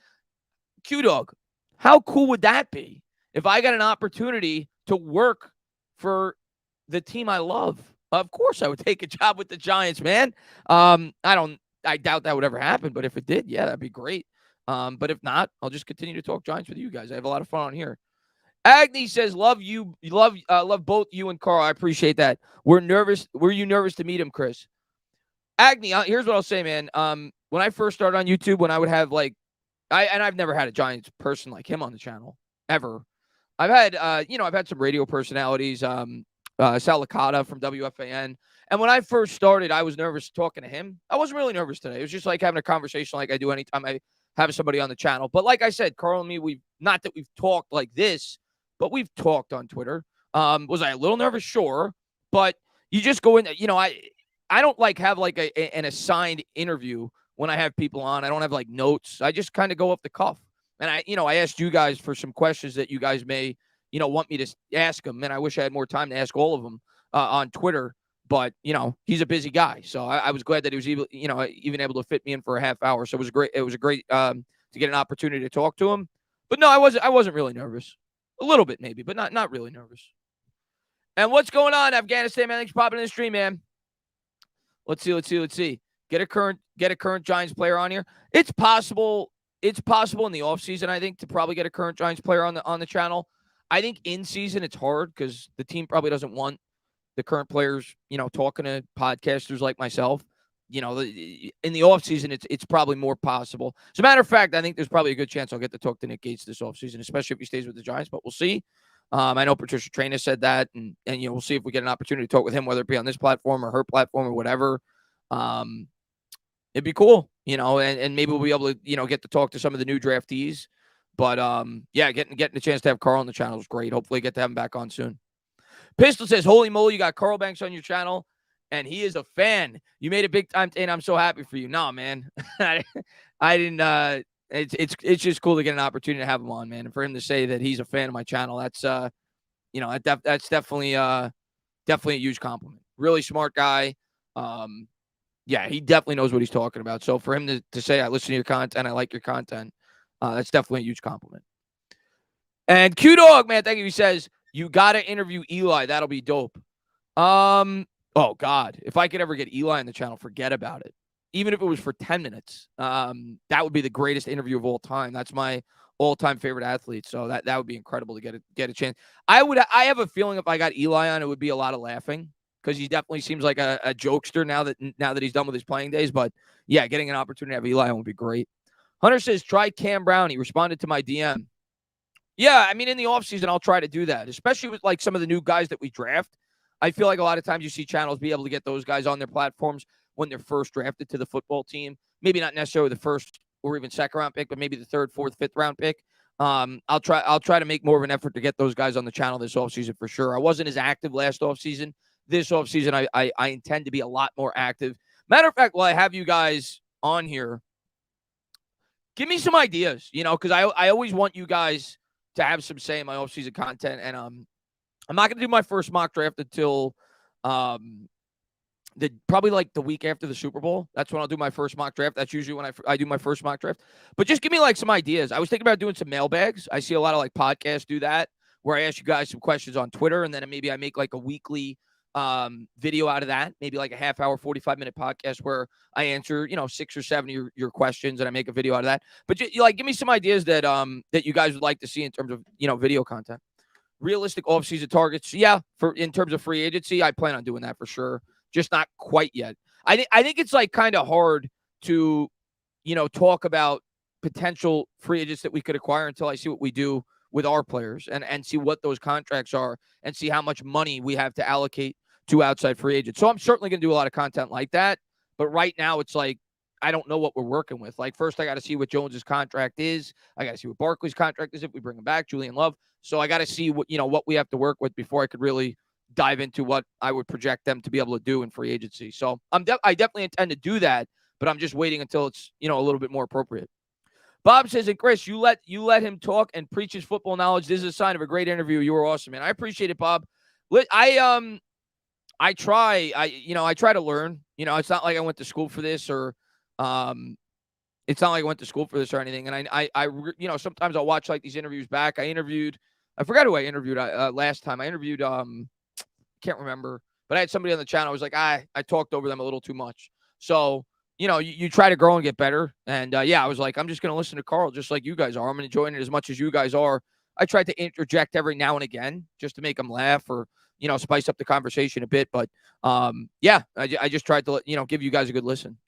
Q-Dog, how cool would that be if I got an opportunity to work for the team I love? Of course I would take a job with the Giants, man. I doubt that would ever happen, but if it did, yeah, that'd be great. But if not, I'll just continue to talk Giants with you guys. I have a lot of fun on here. Agni says, love both you and Carl. I appreciate that. Were you nervous to meet him, Chris? Agni, here's what I'll say, man. When I first started on YouTube, when I would have I've never had a Giants person like him on the channel ever. I've had I've had some radio personalities, Sal Licata from WFAN. And when I first started, I was nervous talking to him. I wasn't really nervous today. It was just like having a conversation like I do anytime I have somebody on the channel. But like I said, Carl and me, we've talked like this, but we've talked on Twitter. Was I a little nervous? Sure. But you just go in, I don't have an assigned interview when I have people on. I don't have notes. I just kind of go off the cuff. And I asked you guys for some questions that you guys may, want me to ask them. And I wish I had more time to ask all of them on Twitter. But, he's a busy guy. So I was glad that he was even able to fit me in for a half hour. So it was great. It was great to get an opportunity to talk to him. But no, I wasn't really nervous. A little bit maybe, but not really nervous. And what's going on, Afghanistan, man? Thanks for popping in the stream, man. Let's see. Get a current Giants player on here. It's possible in the offseason, I think, to probably get a current Giants player on the channel. I think in season it's hard because the team probably doesn't want the current players, talking to podcasters like myself. In the offseason, it's probably more possible. As a matter of fact, I think there's probably a good chance I'll get to talk to Nick Gates this offseason, especially if he stays with the Giants, but we'll see. I know Patricia Traina said that, and we'll see if we get an opportunity to talk with him, whether it be on this platform or her platform or whatever. It'd be cool, and maybe we'll be able to, get to talk to some of the new draftees. But yeah, getting a chance to have Carl on the channel is great. Hopefully get to have him back on soon. Pistol says, holy moly, you got Carl Banks on your channel, and he is a fan. You made a big time, and I'm so happy for you. No, man, I didn't. It's just cool to get an opportunity to have him on, man, and for him to say that he's a fan of my channel. That's that's definitely a huge compliment. Really smart guy. Yeah, he definitely knows what he's talking about. So for him to say, I listen to your content, I like your content, that's definitely a huge compliment. And Q-Dog, man, thank you. He says, you got to interview Eli. That'll be dope. Oh, God. If I could ever get Eli on the channel, forget about it. Even if it was for 10 minutes, that would be the greatest interview of all time. That's my all-time favorite athlete. So that would be incredible to get a chance. I have a feeling if I got Eli on, it would be a lot of laughing because he definitely seems like a jokester now that he's done with his playing days. But, yeah, getting an opportunity to have Eli on would be great. Hunter says, try Cam Brown. He responded to my DM. Yeah, I mean, in the offseason, I'll try to do that, especially with some of the new guys that we draft. I feel like a lot of times you see channels be able to get those guys on their platforms when they're first drafted to the football team. Maybe not necessarily the first or even second round pick, but maybe the third, fourth, fifth round pick. I'll try to make more of an effort to get those guys on the channel this offseason for sure. I wasn't as active last offseason. This offseason, I intend to be a lot more active. Matter of fact, while I have you guys on here, give me some ideas, because I always want you guys to have some say in my offseason content. And I'm not going to do my first mock draft until probably like the week after the Super Bowl. That's when I'll do my first mock draft. That's usually when I do my first mock draft. But just give me like some ideas. I was thinking about doing some mailbags. I see a lot of like podcasts do that, where I ask you guys some questions on Twitter, and then maybe I make like a weekly video out of that, maybe like a half hour, 45-minute podcast where I answer, 6 or 7 of your questions, and I make a video out of that. But like, give me some ideas that you guys would like to see in terms of, video content. Realistic offseason targets. Yeah. In terms of free agency, I plan on doing that for sure. Just not quite yet. I think it's like kind of hard to, talk about potential free agents that we could acquire until I see what we do with our players and see what those contracts are and see how much money we have to allocate to outside free agents. So I'm certainly going to do a lot of content like that. But right now it's like, I don't know what we're working with. Like, first I got to see what Jones's contract is. I got to see what Barkley's contract is if we bring him back, Julian Love. So I got to see what we have to work with before I could really dive into what I would project them to be able to do in free agency. So I definitely intend to do that, but I'm just waiting until it's, a little bit more appropriate. Bob says, and Chris, you let him talk and preach his football knowledge. This is a sign of a great interview. You were awesome, man. I appreciate it, Bob. I try to learn. It's not like I went to school for this or it's not like I went to school for this or anything. And I sometimes I'll watch like these interviews back. I forgot who I interviewed last time. I interviewed can't remember, but I had somebody on the channel. I was like, I talked over them a little too much. So, you try to grow and get better. And I was like, I'm just going to listen to Carl just like you guys are. I'm enjoying it as much as you guys are. I tried to interject every now and again just to make them laugh or, spice up the conversation a bit. But I just tried to, give you guys a good listen.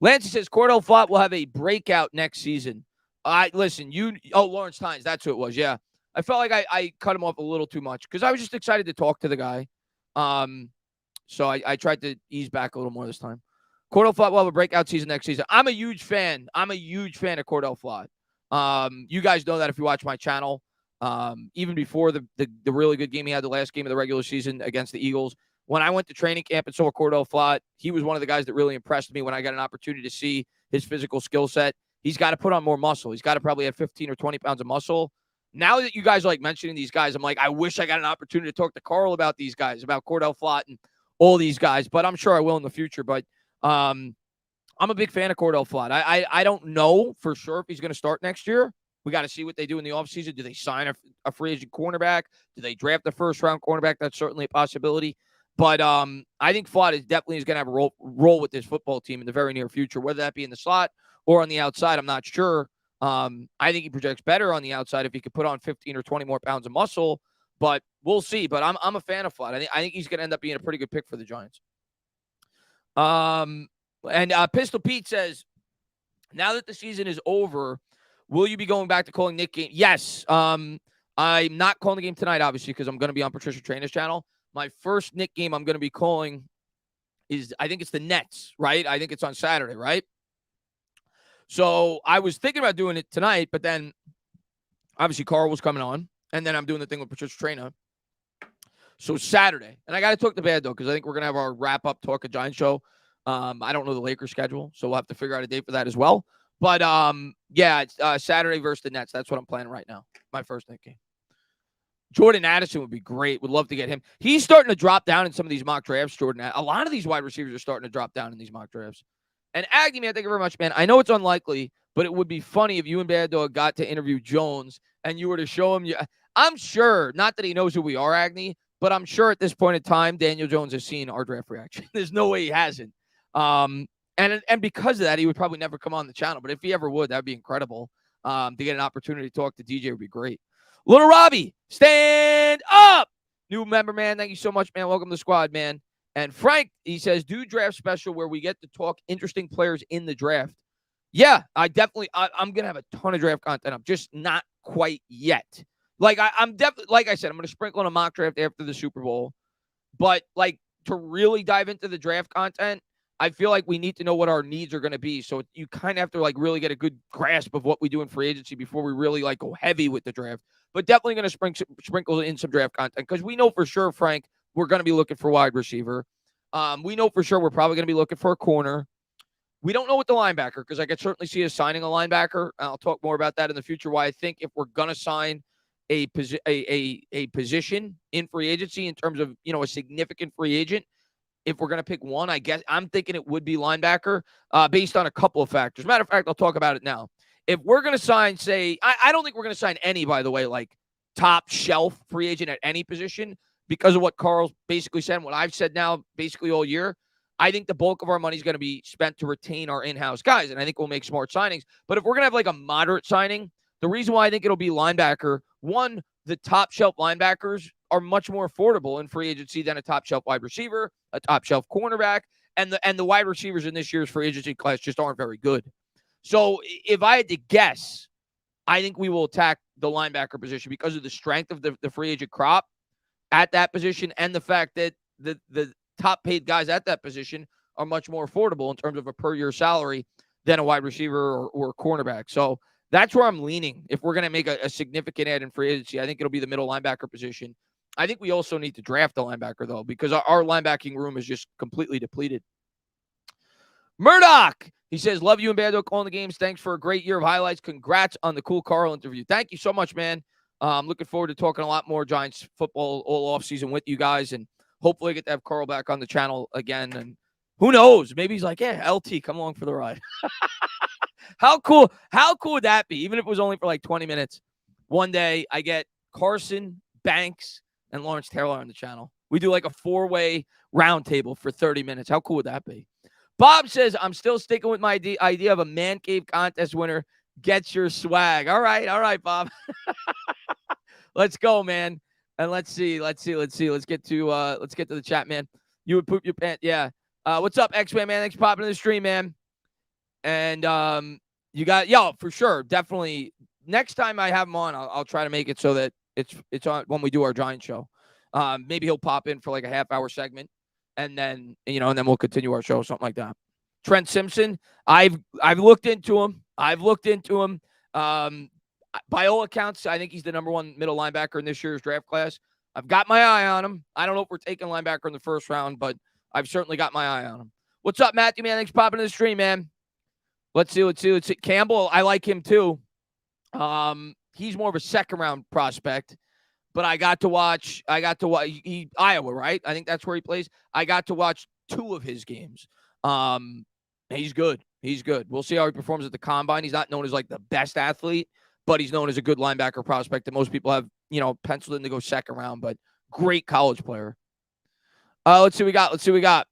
Lance says Cordell Flott will have a breakout next season. Lawrence Tynes, that's who it was. Yeah. I felt like I cut him off a little too much because I was just excited to talk to the guy. So I tried to ease back a little more this time. Cordell Flott will have a breakout season next season. I'm a huge fan. of Cordell Flott. You guys know that if you watch my channel. Even before the really good game he had the last game of the regular season against the Eagles. When I went to training camp and saw Cordell Flott, he was one of the guys that really impressed me when I got an opportunity to see his physical skill set. He's got to put on more muscle. He's got to probably have 15 or 20 pounds of muscle. Now that you guys are like mentioning these guys, I'm like, I wish I got an opportunity to talk to Carl about these guys, about Cordell Flott and all these guys, but I'm sure I will in the future. But I'm a big fan of Cordell Flott. I don't know for sure if he's going to start next year. We got to see what they do in the offseason. Do they sign a free agent cornerback? Do they draft the first-round cornerback? That's certainly a possibility. But I think Flott is going to have a role with this football team in the very near future, whether that be in the slot or on the outside. I'm not sure. I think he projects better on the outside if he could put on 15 or 20 more pounds of muscle. But we'll see. But I'm a fan of Flott. I think he's going to end up being a pretty good pick for the Giants. And Pistol Pete says, now that the season is over, will you be going back to calling Nick game? Yes. I'm not calling the game tonight, obviously, because I'm going to be on Patricia Trainer's channel. My first Nick game I'm going to be calling is, I think it's the Nets, right? I think it's on Saturday, right? So I was thinking about doing it tonight, but then obviously Carl was coming on, and then I'm doing the thing with Patricia Trainer. So Saturday. And I got to talk to Bad, though, because I think we're going to have our wrap-up Talk of Giants show. I don't know the Lakers schedule, so we'll have to figure out a date for that as well. But, it's Saturday versus the Nets. That's what I'm planning right now. My first Nick game. Jordan Addison would be great. Would love to get him. He's starting to drop down in some of these mock drafts, Jordan. A lot of these wide receivers are starting to drop down in these mock drafts. And Agnew, man, thank you very much, man. I know it's unlikely, but it would be funny if you and Bad Dog got to interview Jones and you were to show him. I'm sure, not that he knows who we are, Agnew, but I'm sure at this point in time, Daniel Jones has seen our draft reaction. There's no way he hasn't. And because of that, he would probably never come on the channel. But if he ever would, that would be incredible. To get an opportunity to talk to DJ would be great. Little Robbie, stand up. New member, man. Thank you so much, man. Welcome to the squad, man. And Frank, he says, do draft special where we get to talk interesting players in the draft. Yeah, I'm going to have a ton of draft content up, just not quite yet. Like, I'm definitely, like I said, I'm going to sprinkle in a mock draft after the Super Bowl. But, like, to really dive into the draft content, I feel like we need to know what our needs are going to be. So you kind of have to, like, really get a good grasp of what we do in free agency before we really, like, go heavy with the draft. But definitely going to sprinkle in some draft content because we know for sure, Frank, we're going to be looking for wide receiver. We know for sure we're probably going to be looking for a corner. We don't know what the linebacker, because I could certainly see us signing a linebacker. I'll talk more about that in the future, why I think if we're going to sign a position in free agency in terms of, a significant free agent, if we're going to pick one, I guess I'm thinking it would be linebacker based on a couple of factors. Matter of fact, I'll talk about it now. If we're going to sign, say, I don't think we're going to sign any, by the way, like top shelf free agent at any position because of what Carl's basically said and what I've said now basically all year. I think the bulk of our money is going to be spent to retain our in-house guys, and I think we'll make smart signings. But if we're going to have like a moderate signing, the reason why I think it'll be linebacker, one, the top shelf linebackers are much more affordable in free agency than a top shelf wide receiver, a top shelf cornerback, and the wide receivers in this year's free agency class just aren't very good. So if I had to guess, I think we will attack the linebacker position because of the strength of the free agent crop at that position and the fact that the top paid guys at that position are much more affordable in terms of a per year salary than a wide receiver or a cornerback. So that's where I'm leaning. If we're going to make a significant add in free agency, I think it'll be the middle linebacker position. I think we also need to draft a linebacker, though, because our linebacking room is just completely depleted. Murdoch, he says, love you and Bando calling the games. Thanks for a great year of highlights. Congrats on the cool Carl interview. Thank you so much, man. I'm looking forward to talking a lot more Giants football all offseason with you guys, and hopefully I get to have Carl back on the channel again. And who knows? Maybe he's like, yeah, LT, come along for the ride. How cool would that be? Even if it was only for like 20 minutes. One day I get Carson, Banks, and Lawrence Taylor on the channel. We do like a 4-way roundtable for 30 minutes. How cool would that be? Bob says, I'm still sticking with my idea of a man cave contest winner gets your swag. All right, Bob. Let's go, man. And let's see. Let's get to the chat, man. You would poop your pants. Yeah. What's up, X-Man, man? Thanks for popping in the stream, man. And you got, for sure. Definitely. Next time I have him on, I'll try to make it so that it's on when we do our Giant show. Maybe he'll pop in for like a half-hour segment, and then and then we'll continue our show, something like that. Trent Simpson, I've looked into him. By all accounts, I think he's the number one middle linebacker in this year's draft class. I've got my eye on him. I don't know if we're taking linebacker in the first round, but I've certainly got my eye on him. What's up, Matthew, man? Thanks for popping in the stream, man. Let's see. Campbell, I like him too. He's more of a second-round prospect, but I got to watch Iowa, right? I think that's where he plays. I got to watch 2 of his games. He's good. We'll see how he performs at the combine. He's not known as like the best athlete, but he's known as a good linebacker prospect that most people have, penciled in to go second round, but great college player. Let's see what we got.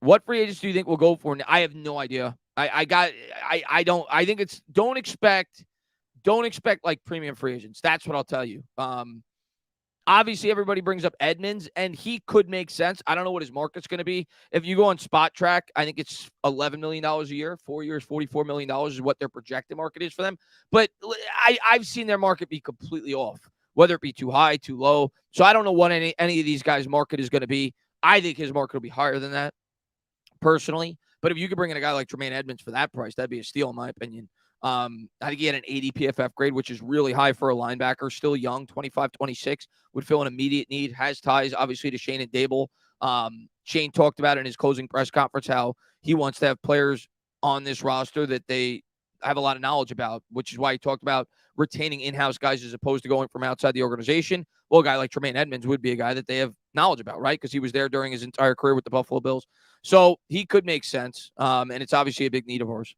What free agents do you think we'll go for? I have no idea. I think it's don't expect like premium free agents. That's what I'll tell you. Obviously everybody brings up Edmonds, and he could make sense. I don't know what his market's going to be. If you go on Spot Track, I think it's $11 million a year, 4 years, $44 million is what their projected market is for them. But I've seen their market be completely off, whether it be too high, too low. So I don't know what any of these guys' market is going to be. I think his market will be higher than that, personally. But if you could bring in a guy like Tremaine Edmonds for that price, that'd be a steal, in my opinion. I think he had an 80 PFF grade, which is really high for a linebacker. Still young, 25, 26, would fill an immediate need. Has ties, obviously, to Shane and Dable. Shane talked about in his closing press conference how he wants to have players on this roster that they have a lot of knowledge about, which is why he talked about retaining in-house guys as opposed to going from outside the organization. Well, a guy like Tremaine Edmonds would be a guy that they have knowledge about, right? Because he was there during his entire career with the Buffalo Bills. So he could make sense, and it's obviously a big need of ours.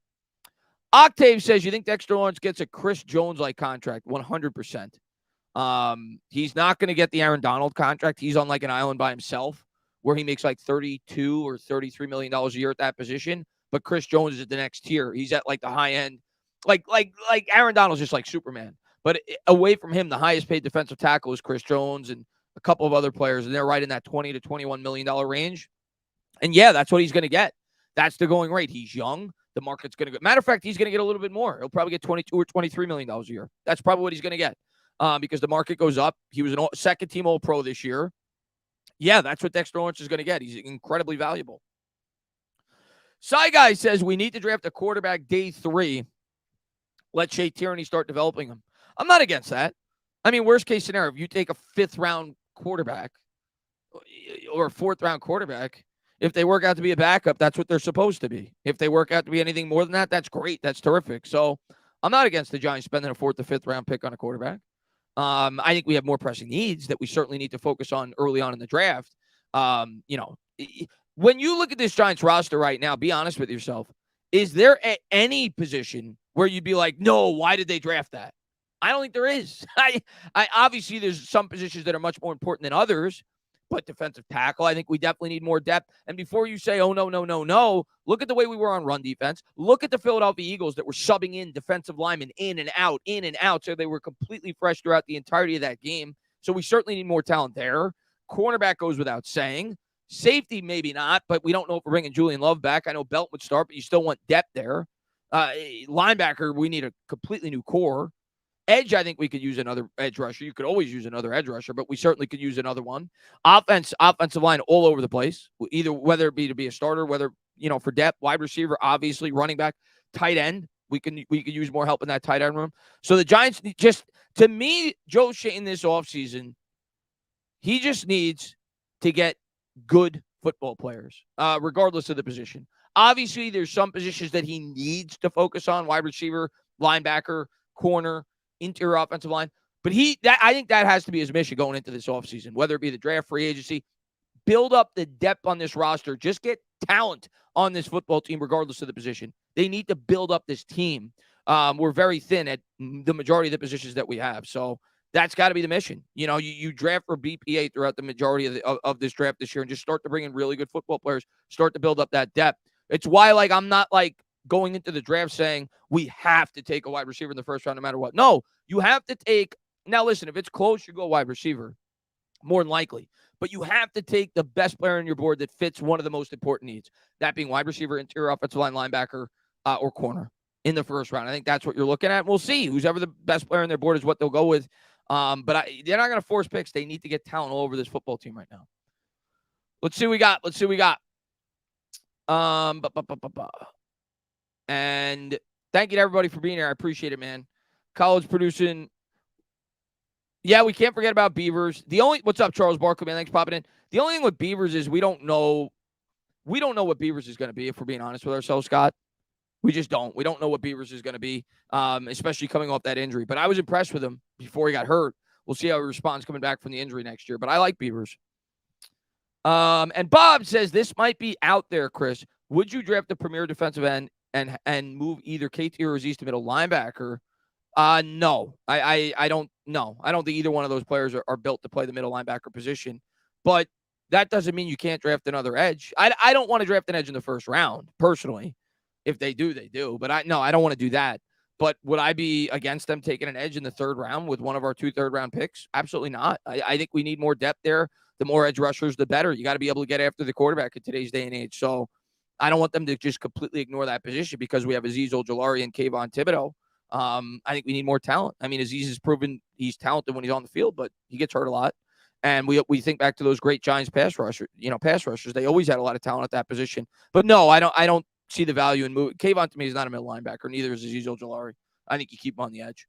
Octave says, you think Dexter Lawrence gets a Chris Jones-like contract? 100%. He's not going to get the Aaron Donald contract. He's on like an island by himself where he makes like $32 or $33 million a year at that position. But Chris Jones is at the next tier. He's at like the high end. Like Aaron Donald's just like Superman. But away from him, the highest paid defensive tackle is Chris Jones and a couple of other players. And they're right in that $20 to $21 million range. And yeah, that's what he's going to get. That's the going rate. He's young. The market's going to go. Matter of fact, he's going to get a little bit more. He'll probably get $22 or $23 million a year. That's probably what he's going to get because the market goes up. He was a second-team All-Pro this year. Yeah, that's what Dexter Lawrence is going to get. He's incredibly valuable. Cy Guy says, we need to draft a quarterback day 3. Let Shea Tierney start developing him. I'm not against that. I mean, worst-case scenario, if you take a 5th-round quarterback, or a fourth-round quarterback. If they work out to be a backup, that's what they're supposed to be. If they work out to be anything more than that, that's great. That's terrific. So I'm not against the Giants spending a fourth or fifth-round pick on a quarterback. I think we have more pressing needs that we certainly need to focus on early on in the draft. When you look at this Giants roster right now, be honest with yourself. Is there any position where you'd be like, no, why did they draft that? I don't think there is. I obviously there's some positions that are much more important than others, but defensive tackle, I think we definitely need more depth. And before you say, oh, no, look at the way we were on run defense. Look at the Philadelphia Eagles that were subbing in defensive linemen in and out. So they were completely fresh throughout the entirety of that game. So we certainly need more talent there. Cornerback goes without saying. Safety, maybe not, but we don't know if we're bringing Julian Love back. I know Belt would start, but you still want depth there. Linebacker, we need a completely new core. Edge, I think we could use another edge rusher. You could always use another edge rusher, but we certainly could use another one. Offensive line all over the place, either whether it be to be a starter, whether, for depth, wide receiver, obviously, running back, tight end. We could use more help in that tight end room. So the Giants to me, Joe Schoen this offseason, he just needs to get good football players, regardless of the position. Obviously, there's some positions that he needs to focus on: wide receiver, linebacker, corner, interior offensive line. But I think that has to be his mission going into this offseason, whether it be the draft, free agency. Build up the depth on this roster. Just get talent on this football team, regardless of the position. They need to build up this team. We're very thin at the majority of the positions that we have. So that's got to be the mission. You draft for BPA throughout the majority of this draft this year and just start to bring in really good football players, start to build up that depth. It's why, I'm not going into the draft saying we have to take a wide receiver in the first round no matter what. No, you have to take – now, listen, if it's close, you go wide receiver, more than likely. But you have to take the best player on your board that fits one of the most important needs, that being wide receiver, interior offensive line, linebacker, or corner in the first round. I think that's what you're looking at. We'll see. Who's ever the best player on their board is what they'll go with. But they're not going to force picks. They need to get talent all over this football team right now. Let's see what we got. And thank you to everybody for being here. I appreciate it, man. College producing. Yeah, we can't forget about Beavers. What's up, Charles Barkley, man? Thanks for popping in. The only thing with Beavers is we don't know what Beavers is going to be, if we're being honest with ourselves, Scott. We just don't. We don't know what Beavers is going to be, especially coming off that injury. But I was impressed with him before he got hurt. We'll see how he responds coming back from the injury next year. But I like Beavers. And Bob says this might be out there, Chris. Would you draft the premier defensive end and move either KT or Aziz to middle linebacker? No. I don't know. I don't think either one of those players are built to play the middle linebacker position. But that doesn't mean you can't draft another edge. I don't want to draft an edge in the first round, personally. If they do, they do. But I don't want to do that. But would I be against them taking an edge in the third round with one of our 2 third-round picks? Absolutely not. I think we need more depth there. The more edge rushers, the better. You got to be able to get after the quarterback in today's day and age. So I don't want them to just completely ignore that position because we have Azeez Ojulari and Kayvon Thibodeau. I think we need more talent. I mean, Azeez has proven he's talented when he's on the field, but he gets hurt a lot. And we think back to those great Giants pass rushers. They always had a lot of talent at that position. But no, I don't see the value in moving. Kayvon to me is not a middle linebacker. Neither is Azeez Ojulari. I think you keep him on the edge.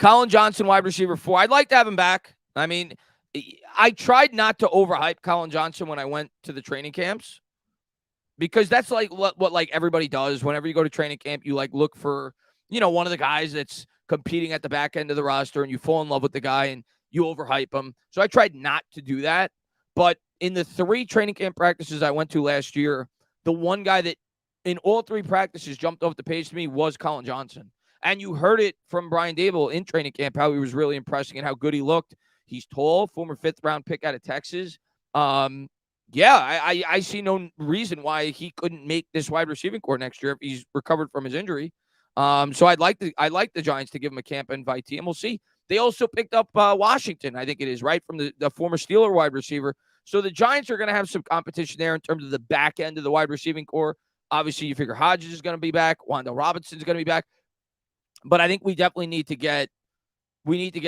Colin Johnson, wide receiver 4. I'd like to have him back. I mean, I tried not to overhype Colin Johnson when I went to the training camps because that's what everybody does. Whenever you go to training camp, you look for, one of the guys that's competing at the back end of the roster and you fall in love with the guy and you overhype him. So I tried not to do that. But in the 3 training camp practices I went to last year, the one guy that in all 3 practices jumped off the page to me was Colin Johnson. And you heard it from Brian Dable in training camp, how he was really impressing and how good he looked. He's tall, former 5th-round pick out of Texas. I see no reason why he couldn't make this wide receiving core next year if he's recovered from his injury. So I'd like the Giants to give him a camp invitee, and we'll see. They also picked up Washington, I think it is, right, from the former Steeler wide receiver. So the Giants are going to have some competition there in terms of the back end of the wide receiving core. Obviously, you figure Hodges is going to be back. Wan'Dale Robinson is going to be back. But I think we definitely need to get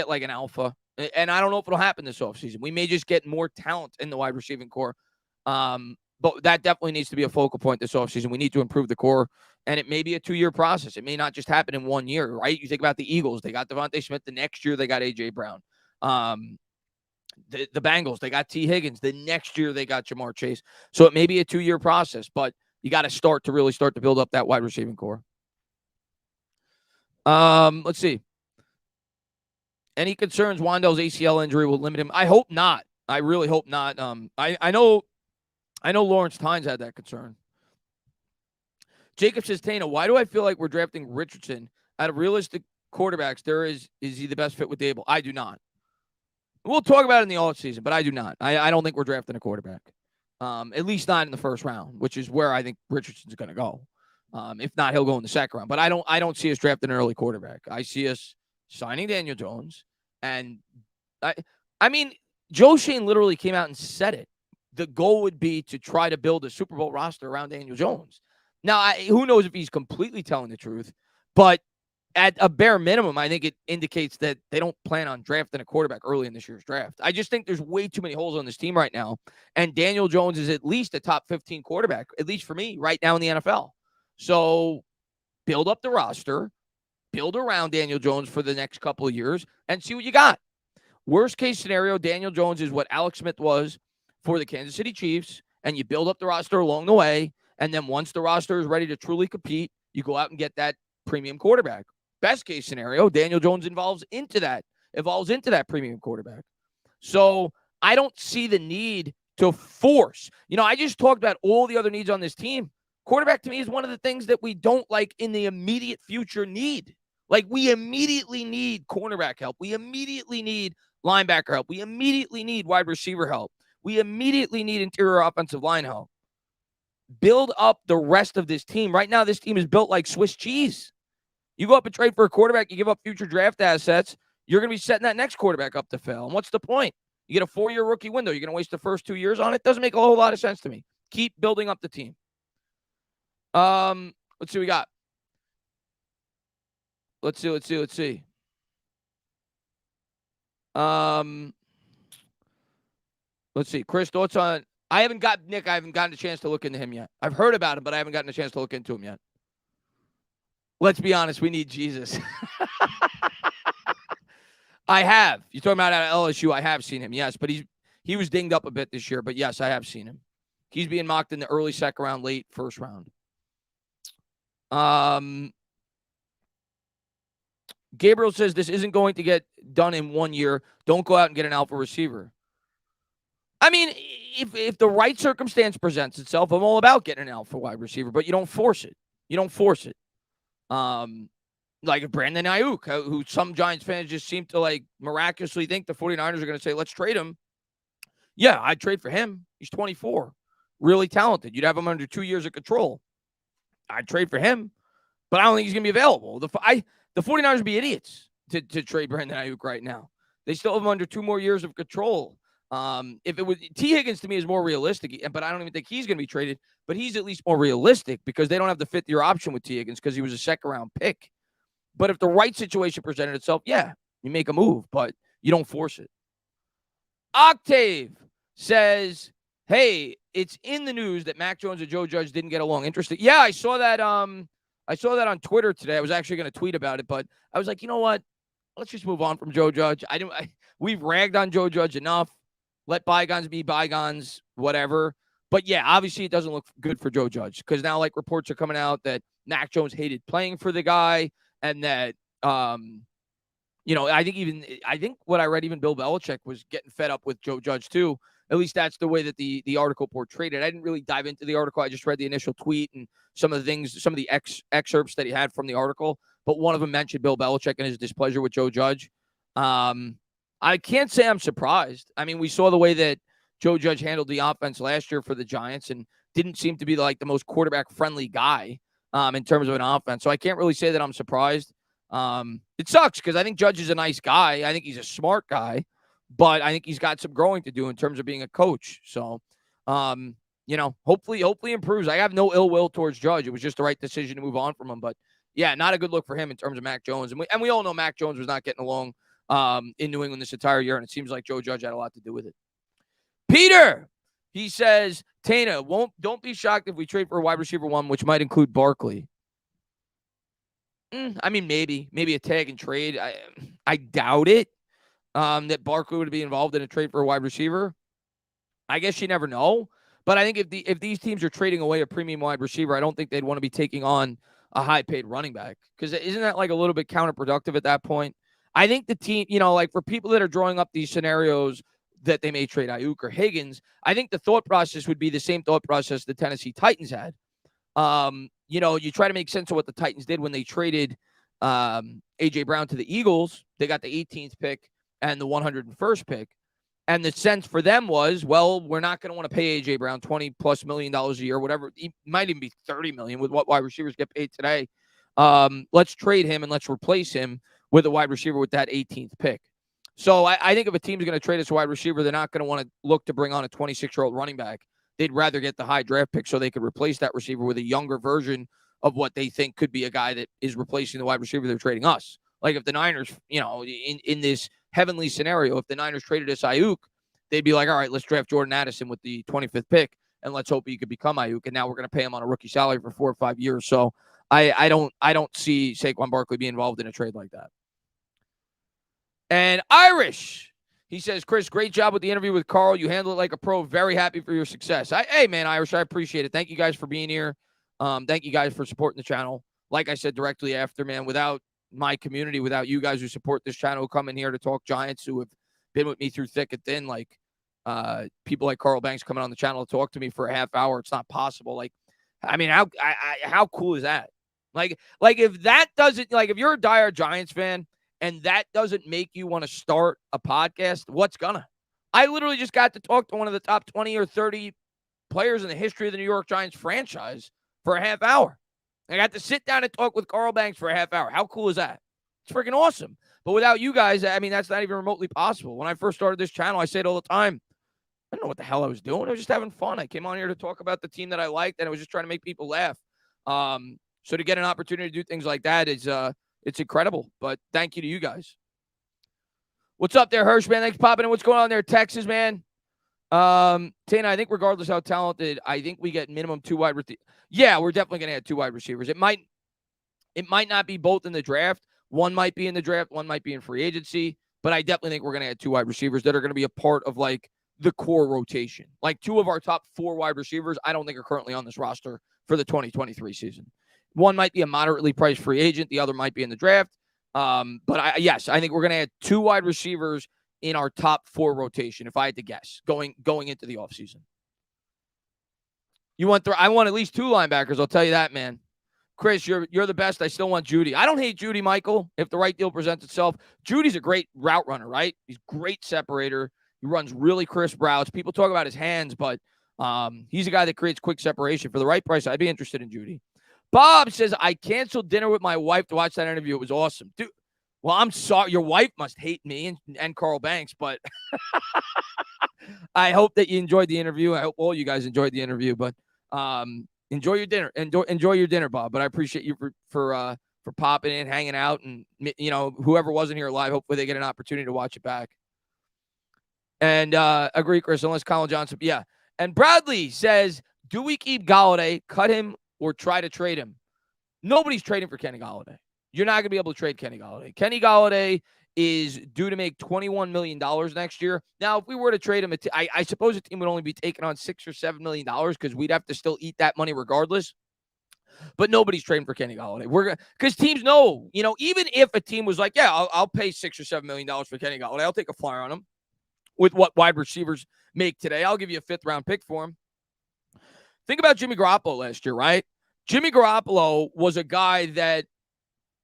like an alpha. And I don't know if it'll happen this offseason. We may just get more talent in the wide receiving core. But that definitely needs to be a focal point this offseason. We need to improve the core. And it may be a 2-year process. It may not just happen in 1 year, right? You think about the Eagles. They got Devontae Smith. The next year, they got A.J. Brown. The Bengals, they got T. Higgins. The next year, they got Jamar Chase. So it may be a 2-year process, but you got to really start to build up that wide receiving core. Let's see. Any concerns Wan'Dale's ACL injury will limit him? I hope not. I really hope not. I know Lawrence Tynes had that concern. Jacob says, Tana, why do I feel like we're drafting Richardson out of realistic quarterbacks? Is he the best fit with Dable? I do not. We'll talk about it in the offseason, but I do not. I don't think we're drafting a quarterback. At least not in the first round, which is where I think Richardson's going to go. If not, he'll go in the second round. But I don't see us drafting an early quarterback. I see us signing Daniel Jones. And I mean, Joe Shane literally came out and said it. The goal would be to try to build a Super Bowl roster around Daniel Jones. Now, who knows if he's completely telling the truth, but at a bare minimum, I think it indicates that they don't plan on drafting a quarterback early in this year's draft. I just think there's way too many holes on this team right now, and Daniel Jones is at least a top 15 quarterback, at least for me, right now in the NFL. So build up the roster, build around Daniel Jones for the next couple of years, and see what you got. Worst case scenario, Daniel Jones is what Alex Smith was for the Kansas City Chiefs, and you build up the roster along the way, and then once the roster is ready to truly compete, you go out and get that premium quarterback. Best case scenario, Daniel Jones evolves into that premium quarterback. So I don't see the need to force. I just talked about all the other needs on this team. Quarterback to me is one of the things that we don't like in the immediate future need. Like we immediately need cornerback help. We immediately need linebacker help. We immediately need wide receiver help. We immediately need interior offensive line help. Build up the rest of this team. Right now, this team is built like Swiss cheese. You go up and trade for a quarterback, you give up future draft assets, you're going to be setting that next quarterback up to fail. And what's the point? You get a 4-year rookie window. You're going to waste the first 2 years on it? Doesn't make a whole lot of sense to me. Keep building up the team. Let's see what we got. Let's see. Let's see. Chris, thoughts on I haven't gotten a chance to look into him yet. I've heard about him, but I haven't gotten a chance to look into him yet. Let's be honest, we need Jesus. I have. You're talking about at LSU, I have seen him, yes, but he was dinged up a bit this year, but yes, I have seen him. He's being mocked in the early second round, late first round. Gabriel says this isn't going to get done in 1 year. Don't go out and get an alpha receiver. I mean, if the right circumstance presents itself, I'm all about getting an alpha wide receiver, but you don't force it. Like Brandon Ayuk, who some Giants fans just seem to like miraculously think the 49ers are going to say, let's trade him. Yeah, I'd trade for him. He's 24, really talented. You'd have him under 2 years of control. I'd trade for him, but I don't think he's going to be available. The 49ers would be idiots to trade Brandon Ayuk right now. They still have him under 2 more years of control. If it was T. Higgins to me is more realistic, but I don't even think he's going to be traded, but he's at least more realistic because they don't have the 5th-year option with T. Higgins because he was a second-round pick. But if the right situation presented itself, yeah, you make a move, but you don't force it. Octave says, hey, it's in the news that Mac Jones and Joe Judge didn't get along. Interesting. Yeah, I saw that on Twitter today. I was actually going to tweet about it, but I was like, you know what? Let's just move on from Joe Judge. We've ragged on Joe Judge enough. Let bygones be bygones, whatever. But yeah, obviously it doesn't look good for Joe Judge because now like reports are coming out that Mac Jones hated playing for the guy and that, I think what I read, even Bill Belichick was getting fed up with Joe Judge too. At least that's the way that the article portrayed it. I didn't really dive into the article. I just read the initial tweet and some of the excerpts that he had from the article. But one of them mentioned Bill Belichick and his displeasure with Joe Judge. I can't say I'm surprised. I mean, we saw the way that Joe Judge handled the offense last year for the Giants and didn't seem to be like the most quarterback-friendly guy in terms of an offense. So I can't really say that I'm surprised. It sucks because I think Judge is a nice guy. I think he's a smart guy, but I think he's got some growing to do in terms of being a coach. So, hopefully improves. I have no ill will towards Judge. It was just the right decision to move on from him. But, yeah, not a good look for him in terms of Mac Jones. And we all know Mac Jones was not getting along in New England this entire year, and it seems like Joe Judge had a lot to do with it. Peter, he says, Tana, don't be shocked if we trade for a wide receiver 1, which might include Barkley. I mean, maybe a tag and trade. I doubt it. that Barkley would be involved in a trade for a wide receiver? I guess you never know. But I think if these teams are trading away a premium wide receiver, I don't think they'd want to be taking on a high-paid running back, because isn't that like a little bit counterproductive at that point? I think the team, like for people that are drawing up these scenarios that they may trade Ayuk or Higgins, I think the thought process would be the same thought process the Tennessee Titans had. You try to make sense of what the Titans did when they traded A.J. Brown to the Eagles. They got the 18th pick and the 101st pick. And the sense for them was, well, we're not going to want to pay A.J. Brown $20+ million a year, whatever. It might even be $30 million with what wide receivers get paid today. Let's trade him and let's replace him with a wide receiver with that 18th pick. So I think if a team's going to trade us a wide receiver, they're not going to want to look to bring on a 26-year-old running back. They'd rather get the high draft pick so they could replace that receiver with a younger version of what they think could be a guy that is replacing the wide receiver they're trading us. Like if the Niners, in this heavenly scenario, if the Niners traded us Ayuk, they'd be like, all right, let's draft Jordan Addison with the 25th pick, and let's hope he could become Ayuk. And now we're going to pay him on a rookie salary for 4 or 5 years. So I don't see Saquon Barkley being involved in a trade like that. And Irish, he says, Chris, great job with the interview with Carl. You handled it like a pro. Very happy for your success. Hey, man, Irish, I appreciate it. Thank you guys for being here. Thank you guys for supporting the channel. Like I said directly after, man, without my community, without you guys who support this channel, who come in here to talk Giants, who have been with me through thick and thin, like people like Carl Banks coming on the channel to talk to me for a half hour, it's not possible. Like, I mean, how cool is that? Like if that doesn't, like if you're a diehard Giants fan and that doesn't make you want to start a podcast, what's gonna? I literally just got to talk to one of the top 20 or 30 players in the history of the New York Giants franchise for a half hour. I got to sit down and talk with Carl Banks for a half hour. How cool is that? It's freaking awesome. But without you guys, I mean, that's not even remotely possible. When I first started this channel, I say it all the time. I don't know what the hell I was doing. I was just having fun. I came on here to talk about the team that I liked, and I was just trying to make people laugh. So to get an opportunity to do things like that is it's incredible. But thank you to you guys. What's up there, Hirsch, man? Thanks for popping in. What's going on there, Texas, man? Tana, I think regardless how talented, I think we get minimum 2 wide receivers. Yeah, we're definitely going to add 2 wide receivers. It might not be both in the draft. One might be in the draft. One might be in free agency. But I definitely think we're going to add 2 wide receivers that are going to be a part of, like, the core rotation. Like, 2 of our top 4 wide receivers, I don't think are currently on this roster for the 2023 season. One might be a moderately priced free agent. The other might be in the draft. But I think we're going to add 2 wide receivers in our top 4 rotation, if I had to guess, going into the offseason. I want at least 2 linebackers, I'll tell you that, man. Chris, you're the best. I still want Judy. I don't hate Judy, Michael, if the right deal presents itself. Judy's a great route runner, right? He's a great separator. He runs really crisp routes. People talk about his hands, but he's a guy that creates quick separation. For the right price, I'd be interested in Judy. Bob says, I canceled dinner with my wife to watch that interview. It was awesome. Dude, well, I'm sorry. Your wife must hate me and Carl Banks, but I hope that you enjoyed the interview. I hope all you guys enjoyed the interview, but enjoy your dinner. Enjoy your dinner, Bob. But I appreciate you for popping in, hanging out, and whoever wasn't here live, hopefully they get an opportunity to watch it back. And agree, Chris, unless Colin Johnson. Yeah. And Bradley says, do we keep Golladay, cut him, or try to trade him? Nobody's trading for Kenny Golladay. You're not going to be able to trade Kenny Golladay. Kenny Golladay is due to make $21 million next year. Now, if we were to trade him, I suppose a team would only be taking on $6 or $7 million because we'd have to still eat that money regardless. But nobody's trading for Kenny Golladay. Because teams know, even if a team was like, yeah, I'll pay $6 or $7 million for Kenny Golladay, I'll take a flyer on him with what wide receivers make today. I'll give you a 5th round pick for him. Think about Jimmy Garoppolo last year, right? Jimmy Garoppolo was a guy that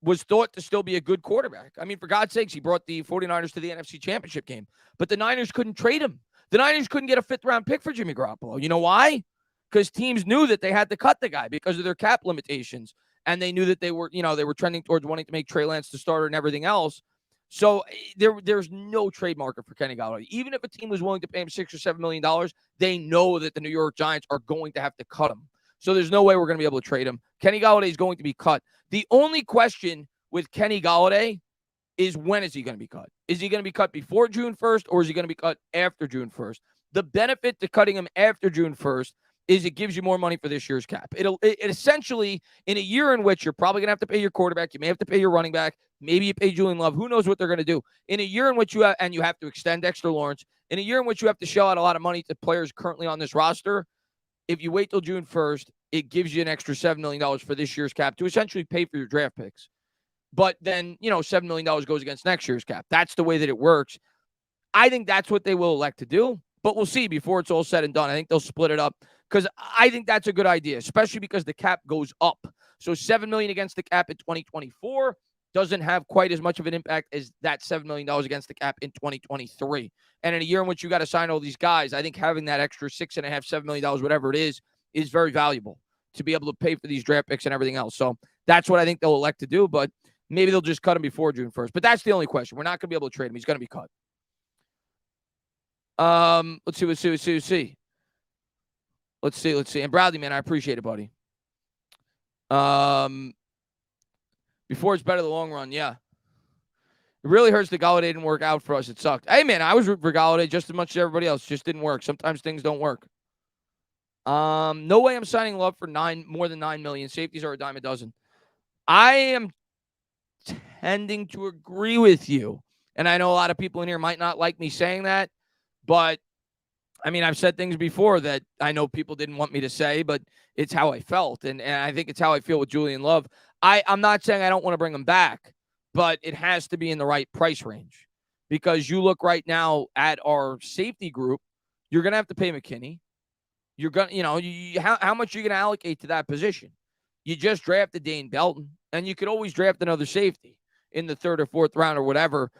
was thought to still be a good quarterback. I mean, for God's sakes, he brought the 49ers to the NFC Championship game. But the Niners couldn't trade him. The Niners couldn't get a 5th round pick for Jimmy Garoppolo. You know why? Because teams knew that they had to cut the guy because of their cap limitations. And they knew that they were trending towards wanting to make Trey Lance the starter and everything else. So there's no trade market for Kenny Golladay. Even if a team was willing to pay him $6 or $7 million, they know that the New York Giants are going to have to cut him. So there's no way we're going to be able to trade him. Kenny Golladay is going to be cut. The only question with Kenny Golladay is, when is he going to be cut? Is he going to be cut before June 1st, or is he going to be cut after June 1st? The benefit to cutting him after June 1st is it gives you more money for this year's cap. It essentially, in a year in which you're probably going to have to pay your quarterback, you may have to pay your running back, Maybe you pay Julian Love. Who knows what they're going to do in a year in which you have to extend Dexter Lawrence, in a year in which you have to shell out a lot of money to players currently on this roster. If you wait till June 1st, it gives you an extra $7 million for this year's cap to essentially pay for your draft picks. But then, $7 million goes against next year's cap. That's the way that it works. I think that's what they will elect to do, but we'll see before it's all said and done. I think they'll split it up because I think that's a good idea, especially because the cap goes up. So $7 million against the cap in 2024 doesn't have quite as much of an impact as that $7 million against the cap in 2023. And in a year in which you got to sign all these guys, I think having that extra $6.5, $7 million, whatever it is very valuable to be able to pay for these draft picks and everything else. So that's what I think they'll elect to do, but maybe they'll just cut him before June 1st. But that's the only question. We're not going to be able to trade him. He's going to be cut. Let's see. Let's see. And Bradley, man, I appreciate it, buddy. Before it's better the long run, yeah. It really hurts that Golladay didn't work out for us. It sucked. Hey, man, I was rooting for Golladay just as much as everybody else. It just didn't work. Sometimes things don't work. No way I'm signing Love for more than $9 million. Safeties are a dime a dozen. I am tending to agree with you. And I know a lot of people in here might not like me saying that, but I mean, I've said things before that I know people didn't want me to say, but it's how I felt. And I think it's how I feel with Julian Love. I'm not saying I don't want to bring him back, but it has to be in the right price range because you look right now at our safety group, you're going to have to pay McKinney. You're going to, how much are you going to allocate to that position? You just drafted Dane Belton, and you could always draft another safety in the 3rd or 4th round or whatever.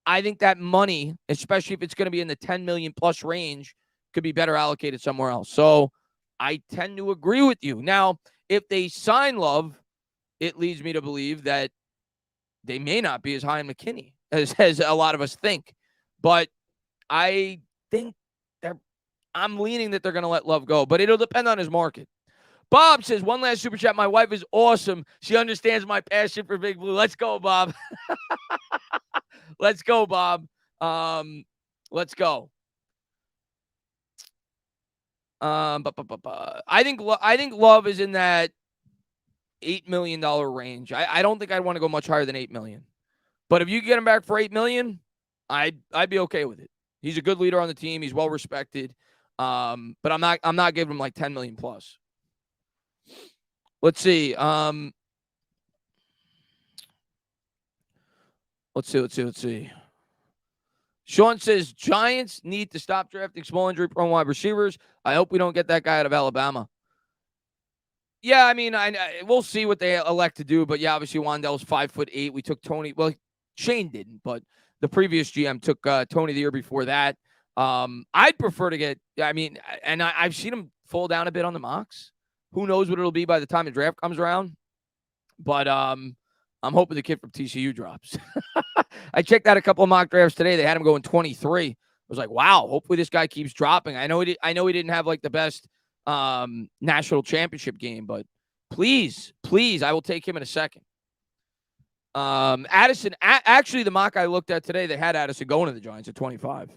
I think that money, especially if it's going to be in the 10 million plus range, could be better allocated somewhere else. So I tend to agree with you. Now, if they sign Love, it leads me to believe that they may not be as high in McKinney as a lot of us think. But I think I'm leaning that they're going to let Love go, but it'll depend on his market. Bob says, one last super chat. My wife is awesome. She understands my passion for Big Blue. Let's go, Bob. Let's go, Bob. Let's go. I think Love is in that $8 million range. I don't think I'd want to go much higher than $8 million. But if you get him back for $8 million, I'd be okay with it. He's a good leader on the team. He's well respected. But I'm not giving him like 10 million plus. Let's see. Let's see. Sean says Giants need to stop drafting small injury prone wide receivers. I hope we don't get that guy out of Alabama. Yeah, I mean, we'll see what they elect to do, but yeah, obviously Wan'Dale's 5'8". We took Tony. Well, Shane didn't, but the previous GM took Tony the year before that. I'd prefer to get. I mean, and I've seen him fall down a bit on the mocks. Who knows what it'll be by the time the draft comes around? But I'm hoping the kid from TCU drops. I checked out a couple of mock drafts today. They had him going 23. I was like, wow, hopefully this guy keeps dropping. I know he didn't have like the best national championship game, but please, I will take him in a second. Addison, actually the mock I looked at today, they had Addison going to the Giants at 25.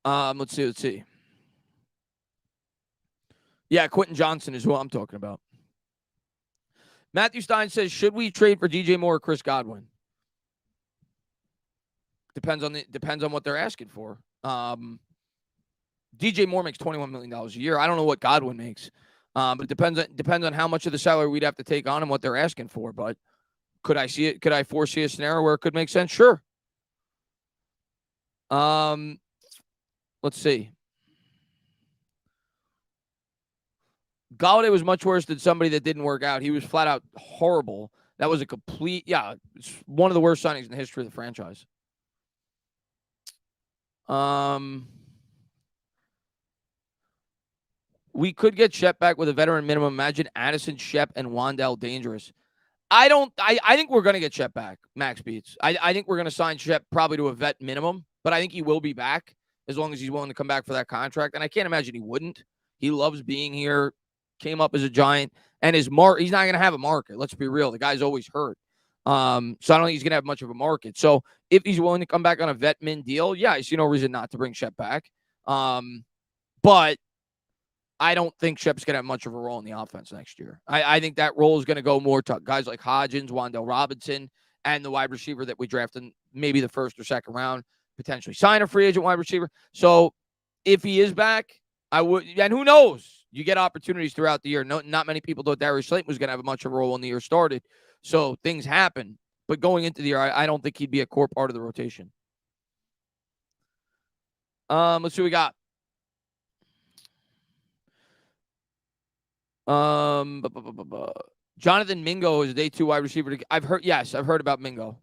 Let's see. Yeah, Quentin Johnson is who I'm talking about. Matthew Stein says, should we trade for DJ Moore or Chris Godwin? Depends on what they're asking for. DJ Moore makes $21 million a year. I don't know what Godwin makes. But it depends on how much of the salary we'd have to take on and what they're asking for. But could I see it? Could I foresee a scenario where it could make sense? Sure. Let's see. Golladay was much worse than somebody that didn't work out. He was flat out horrible. That was it's one of the worst signings in the history of the franchise. We could get Shep back with a veteran minimum. Imagine Addison, Shep, and Wan'Dale dangerous. I think we're going to get Shep back, Max Beats. I think we're going to sign Shep probably to a vet minimum, but I think he will be back as long as he's willing to come back for that contract. And I can't imagine he wouldn't. He loves being here, came up as a Giant, and he's not going to have a market. Let's be real. The guy's always hurt. So I don't think he's going to have much of a market. So if he's willing to come back on a vet min deal, yeah, I see no reason not to bring Shep back. But I don't think Shep's going to have much of a role in the offense next year. I think that role is going to go more to guys like Hodgins, Wan'Dale Robinson, and the wide receiver that we drafted maybe the first or second round, potentially sign a free agent wide receiver. So if he is back, I would, and who knows? You get opportunities throughout the year. Not many people thought Darius Slayton was going to have much of a role when the year started. So things happen. But going into the year, I don't think he'd be a core part of the rotation. Let's see what we got. Jonathan Mingo is a day 2 wide receiver. I've heard about Mingo.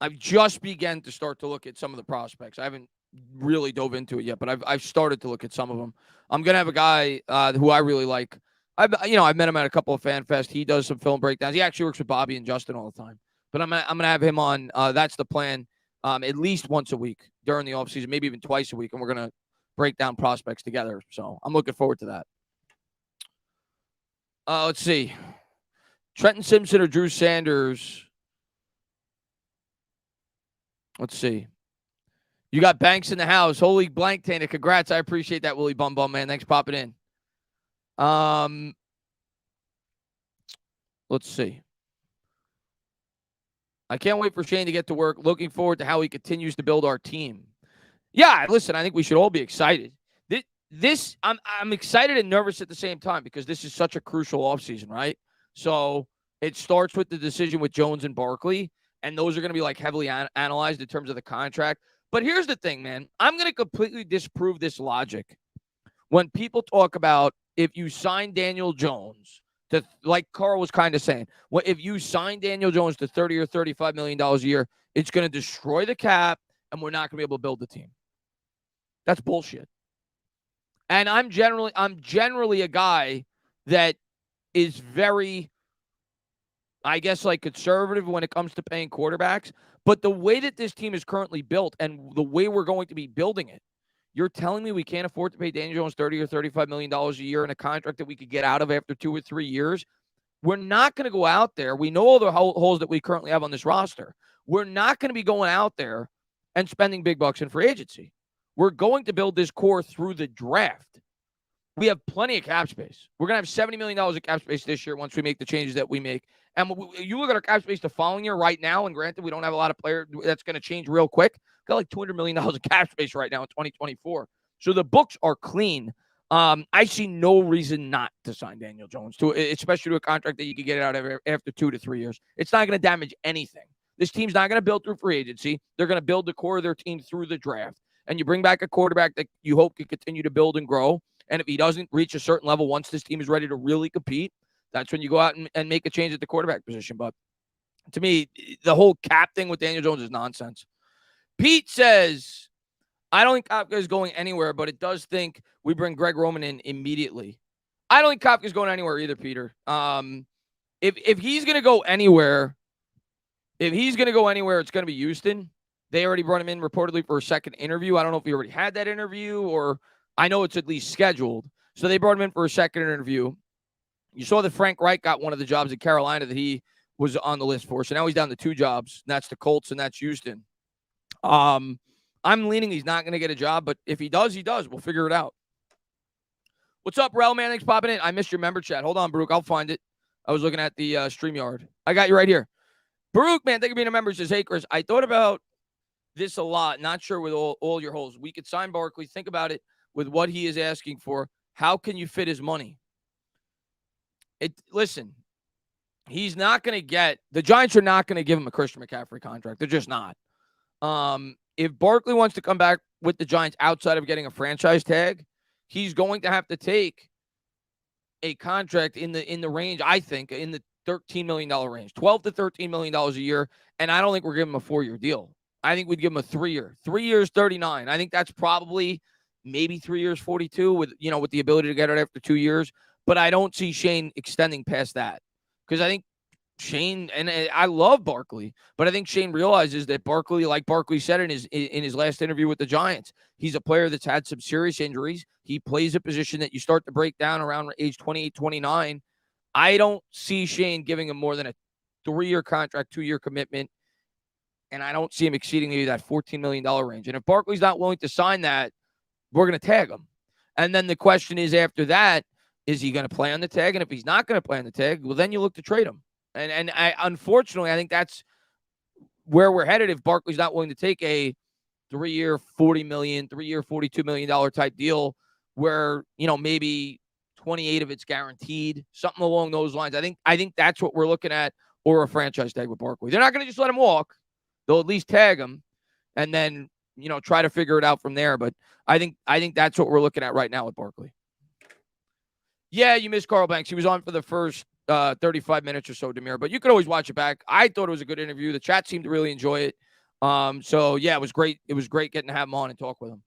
I've just begun to start to look at some of the prospects. I haven't really dove into it yet, but I've started to look at some of them. I'm gonna have a guy who I really like. I've met him at a couple of Fan Fest. He does some film breakdowns. He actually works with Bobby and Justin all the time. But I'm gonna have him on. That's the plan. At least once a week during the offseason, maybe even twice a week, and we're gonna break down prospects together. So I'm looking forward to that. Let's see. Trenton Simpson or Drew Sanders? Let's see. You got Banks in the house. Holy blank, Tana. Congrats. I appreciate that, Willie Bum Bum, man. Thanks for popping in. Let's see. I can't wait for Shane to get to work. Looking forward to how he continues to build our team. Yeah, listen, I think we should all be excited. I'm excited and nervous at the same time because this is such a crucial offseason, right? So it starts with the decision with Jones and Barkley, and those are going to be like heavily analyzed in terms of the contract. But here's the thing, man. I'm going to completely disprove this logic. When people talk about if you sign Daniel Jones to, like Carl was kind of saying, if you sign Daniel Jones to $30 or $35 million a year, it's going to destroy the cap, and we're not going to be able to build the team. That's bullshit. And I'm generally a guy that is very, I guess, like conservative when it comes to paying quarterbacks. But the way that this team is currently built and the way we're going to be building it, you're telling me we can't afford to pay Daniel Jones $30 or $35 million a year in a contract that we could get out of after 2 or 3 years? We're not going to go out there. We know all the holes that we currently have on this roster. We're not going to be going out there and spending big bucks in free agency. We're going to build this core through the draft. We have plenty of cap space. We're going to have $70 million of cap space this year once we make the changes that we make. And you look at our cap space the following year right now, and granted, we don't have a lot of players. That's going to change real quick. We've got like $200 million of cap space right now in 2024. So the books are clean. I see no reason not to sign Daniel Jones, especially to a contract that you could get out of after 2 to 3 years. It's not going to damage anything. This team's not going to build through free agency. They're going to build the core of their team through the draft. And you bring back a quarterback that you hope can continue to build and grow. And if he doesn't reach a certain level once this team is ready to really compete, that's when you go out and make a change at the quarterback position. But to me, the whole cap thing with Daniel Jones is nonsense. Pete says, I don't think Kafka is going anywhere, but it does think we bring Greg Roman in immediately. I don't think Kafka is going anywhere either, Peter. If he's going to go anywhere, it's going to be Houston. They already brought him in reportedly for a second interview. I don't know if he already had that interview, or I know it's at least scheduled. So they brought him in for a second interview. You saw that Frank Reich got one of the jobs in Carolina that he was on the list for. So now he's down to 2 jobs. And that's the Colts and that's Houston. I'm leaning he's not going to get a job, but if he does, he does. We'll figure it out. What's up, Rel, man? Thanks for popping in. I missed your member chat. Hold on, Baruch. I'll find it. I was looking at the StreamYard. I got you right here. Baruch, man, thank you for being a member. Says, hey, Chris, I thought about this a lot. Not sure with all your holes. We could sign Barkley. Think about it with what he is asking for. How can you fit his money? Listen, he's not going to get – the Giants are not going to give him a Christian McCaffrey contract. They're just not. If Barkley wants to come back with the Giants outside of getting a franchise tag, he's going to have to take a contract in the range, I think, in the $13 million range, $12 to $13 million a year, and I don't think we're giving him a 4-year deal. I think we'd give him a 3-year. 3 years, 39. I think that's probably maybe 3 years, 42 with the ability to get it after 2 years. But I don't see Shane extending past that because I think Shane, and I love Barkley, but I think Shane realizes that Barkley, like Barkley said in his last interview with the Giants, he's a player that's had some serious injuries. He plays a position that you start to break down around age 28, 29. I don't see Shane giving him more than a 3-year contract, 2-year commitment. And I don't see him exceeding maybe that $14 million range. And if Barkley's not willing to sign that, we're going to tag him. And then the question is after that, is he going to play on the tag? And if he's not going to play on the tag, well, then you look to trade him. And unfortunately, I think that's where we're headed if Barkley's not willing to take a 3-year, $40 million, 3-year, $42 million type deal where, maybe 28 of it's guaranteed, something along those lines. I think that's what we're looking at, or a franchise tag with Barkley. They're not going to just let him walk. They'll at least tag him and then, try to figure it out from there. But I think that's what we're looking at right now with Barkley. Yeah, you missed Carl Banks. He was on for the first 35 minutes or so, Demir, but you could always watch it back. I thought it was a good interview. The chat seemed to really enjoy it. So yeah, it was great. It was great getting to have him on and talk with him.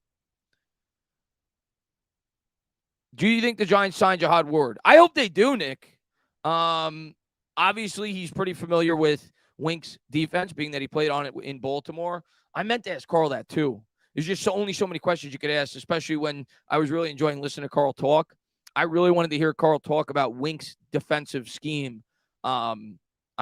Do you think the Giants signed Jihad Ward? I hope they do, Nick. Obviously, he's pretty familiar with Wink's defense, being that he played on it in Baltimore. I meant to ask Carl that too. There's just only so many questions you could ask, especially when I was really enjoying listening to Carl talk. I really wanted to hear Carl talk about Wink's defensive scheme. I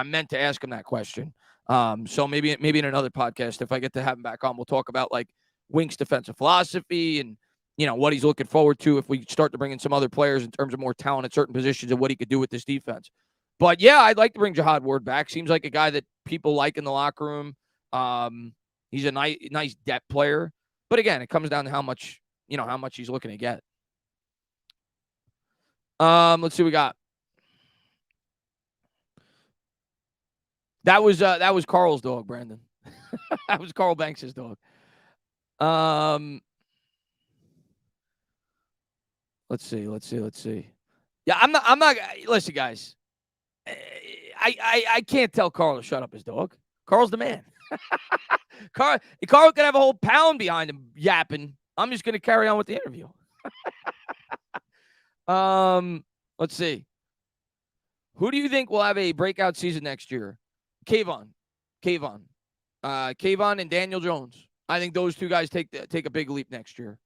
meant to ask him that question. So maybe in another podcast, if I get to have him back on, we'll talk about like Wink's defensive philosophy and what he's looking forward to if we start to bring in some other players in terms of more talent at certain positions and what he could do with this defense. But yeah, I'd like to bring Jihad Ward back. Seems like a guy that people like in the locker room. He's a nice depth player. But again, it comes down to how much he's looking to get. Let's see what we got. That was Carl's dog, Brandon. That was Carl Banks' dog. Let's see. Yeah, I'm not. Listen, guys. I can't tell Carl to shut up his dog. Carl's the man. Carl could have a whole pound behind him yapping. I'm just gonna carry on with the interview. Let's see. Who do you think will have a breakout season next year? Kayvon and Daniel Jones. I think those two guys take a big leap next year.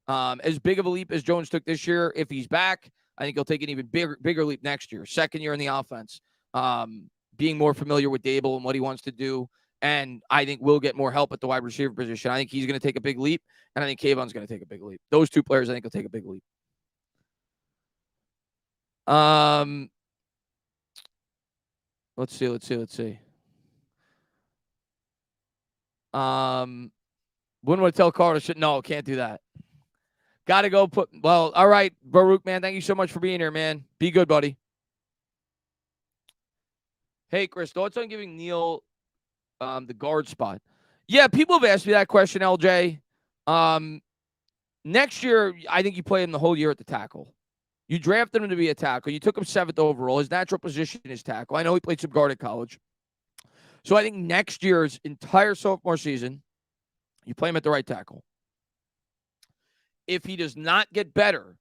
As big of a leap as Jones took this year, if he's back, I think he'll take an even bigger leap next year. Second year in the offense, being more familiar with Dable and what he wants to do, and I think we'll get more help at the wide receiver position. I think he's going to take a big leap, and I think Kayvon's going to take a big leap. Those two players, I think, will take a big leap. Let's see. Wouldn't want to tell Carl to no, can't do that. Got to go all right, Baruch, man. Thank you so much for being here, man. Be good, buddy. Hey, Chris, thoughts on giving Neal the guard spot? Yeah, people have asked me that question, LJ. Next year, I think you play him the whole year at the tackle. You drafted him to be a tackle. You took him 7th overall. His natural position is tackle. I know he played some guard at college. So I think next year's entire sophomore season, you play him at the right tackle. If he does not get better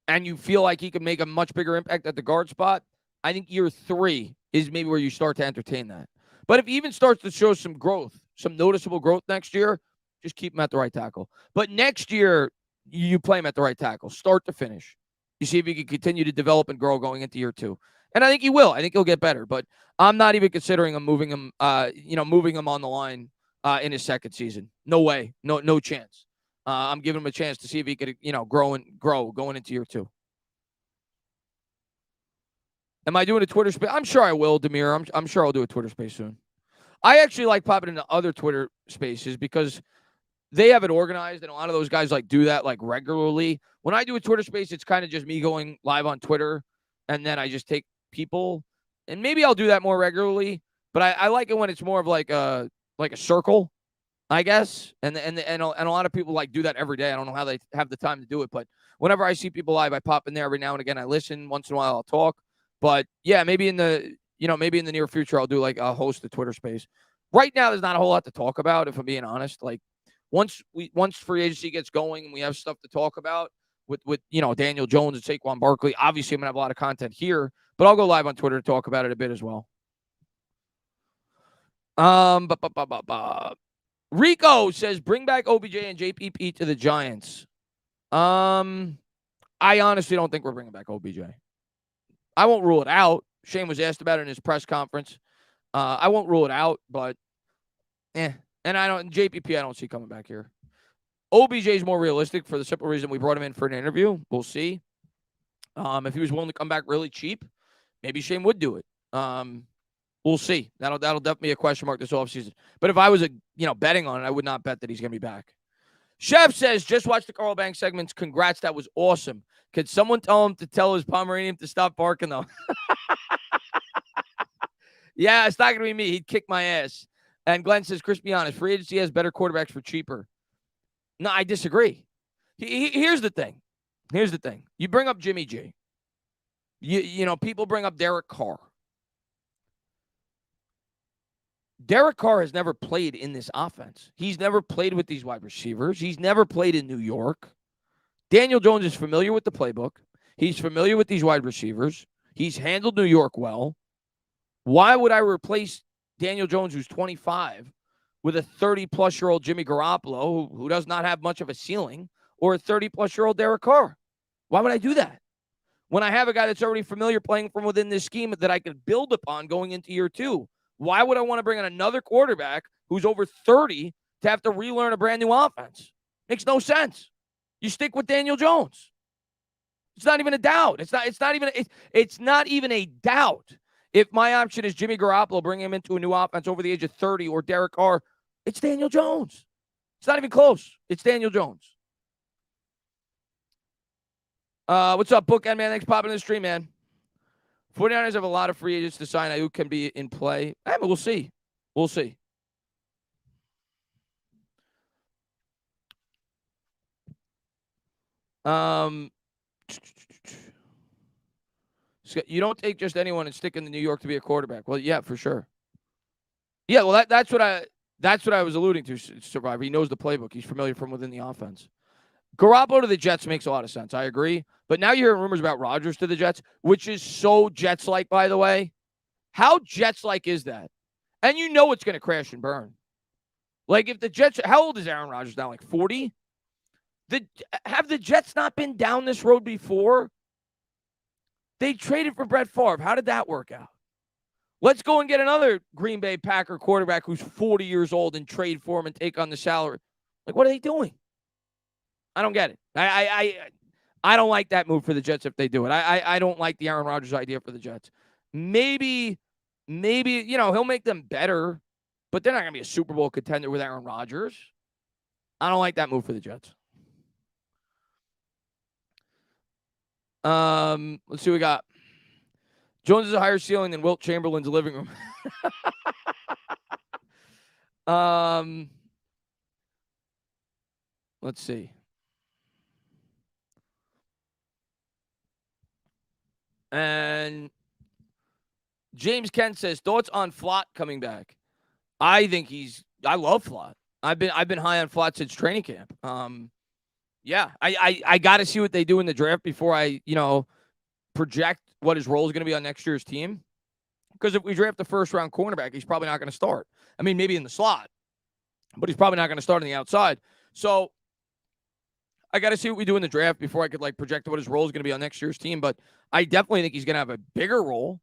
and you feel like he can make a much bigger impact at the guard spot, I think year 3 is maybe where you start to entertain that. But if he even starts to show some growth, some noticeable growth next year, just keep him at the right tackle. But next year, you play him at the right tackle, start to finish. You see if he can continue to develop and grow going into year 2. And I think he will. I think he'll get better. But I'm not even considering him moving him on the line in his second season. No way. No chance. I'm giving him a chance to see if he could, grow going into year 2. Am I doing a Twitter space? I'm sure I will, Demir. I'm sure I'll do a Twitter space soon. I actually like popping into other Twitter spaces because they have it organized, and a lot of those guys do that regularly. When I do a Twitter space, it's kind of just me going live on Twitter, and then I just take people, and maybe I'll do that more regularly. But I like it when it's more of like a circle, I guess. And a lot of people do that every day. I don't know how they have the time to do it, but whenever I see people live, I pop in there every now and again. I listen. Once in a while, I'll talk. But yeah, maybe in the near future, I'll do I'll host a Twitter space. Right now, there's not a whole lot to talk about, if I'm being honest. Once free agency gets going and we have stuff to talk about with Daniel Jones and Saquon Barkley, obviously I'm gonna have a lot of content here, but I'll go live on Twitter to talk about it a bit as well. Rico says bring back OBJ and JPP to the Giants. I honestly don't think we're bringing back OBJ. I won't rule it out. Shane was asked about it in his press conference. I won't rule it out, but And JPP, I don't see coming back here. OBJ is more realistic for the simple reason we brought him in for an interview. We'll see. If he was willing to come back really cheap, maybe Shane would do it. We'll see. That'll definitely be a question mark this offseason. But if I was betting on it, I would not bet that he's going to be back. Chef says, just watch the Carl Banks segments. Congrats, that was awesome. Could someone tell him to tell his Pomeranian to stop barking, though? Yeah, it's not going to be me. He'd kick my ass. And Glenn says, Chris, be honest, free agency has better quarterbacks for cheaper. No, I disagree. Here's the thing. You bring up Jimmy G. People bring up Derek Carr. Derek Carr has never played in this offense. He's never played with these wide receivers. He's never played in New York. Daniel Jones is familiar with the playbook. He's familiar with these wide receivers. He's handled New York well. Why would I replace Daniel Jones, who's 25, with a 30-plus-year-old Jimmy Garoppolo, who does not have much of a ceiling, or a 30-plus-year-old Derek Carr? Why would I do that? When I have a guy that's already familiar playing from within this scheme that I could build upon going into year two. Why would I want to bring in another quarterback who's over 30 to have to relearn a brand new offense? Makes no sense. You stick with Daniel Jones. It's not even a doubt. It's not even a doubt. If my option is Jimmy Garoppolo, bring him into a new offense over the age of 30, or Derek Carr, it's Daniel Jones. It's not even close. It's Daniel Jones. What's up, Bookend, man? Thanks for popping in the stream, man. 49ers have a lot of free agents to sign. Who can be in play? But we'll see. We'll see. You don't take just anyone and stick in New York to be a quarterback. Well, yeah, for sure. Yeah, well, that's what I was alluding to, Survivor. He knows the playbook. He's familiar from within the offense. Garoppolo to the Jets makes a lot of sense. I agree. But now you're hearing rumors about Rodgers to the Jets, which is so Jets-like, by the way. How Jets-like is that? And you know it's going to crash and burn. Like, if the Jets – how old is Aaron Rodgers now? Like 40? Have the Jets not been down this road before? They traded for Brett Favre. How did that work out? Let's go and get another Green Bay Packer quarterback who's 40 years old and trade for him and take on the salary. Like, what are they doing? I don't get it. I don't like that move for the Jets if they do it. I don't like the Aaron Rodgers idea for the Jets. Maybe, he'll make them better, but they're not going to be a Super Bowl contender with Aaron Rodgers. I don't like that move for the Jets. Let's see what we got. Jones is a higher ceiling than Wilt Chamberlain's living room. Let's see. And James Kent says, thoughts on Flott coming back? I love Flott. I've been high on Flott since training camp. Yeah, I got to see what they do in the draft before I, project what his role is going to be on next year's team. Because if we draft the first-round cornerback, he's probably not going to start. I mean, maybe in the slot, but he's probably not going to start on the outside. So I got to see what we do in the draft before I could, project what his role is going to be on next year's team. But I definitely think he's going to have a bigger role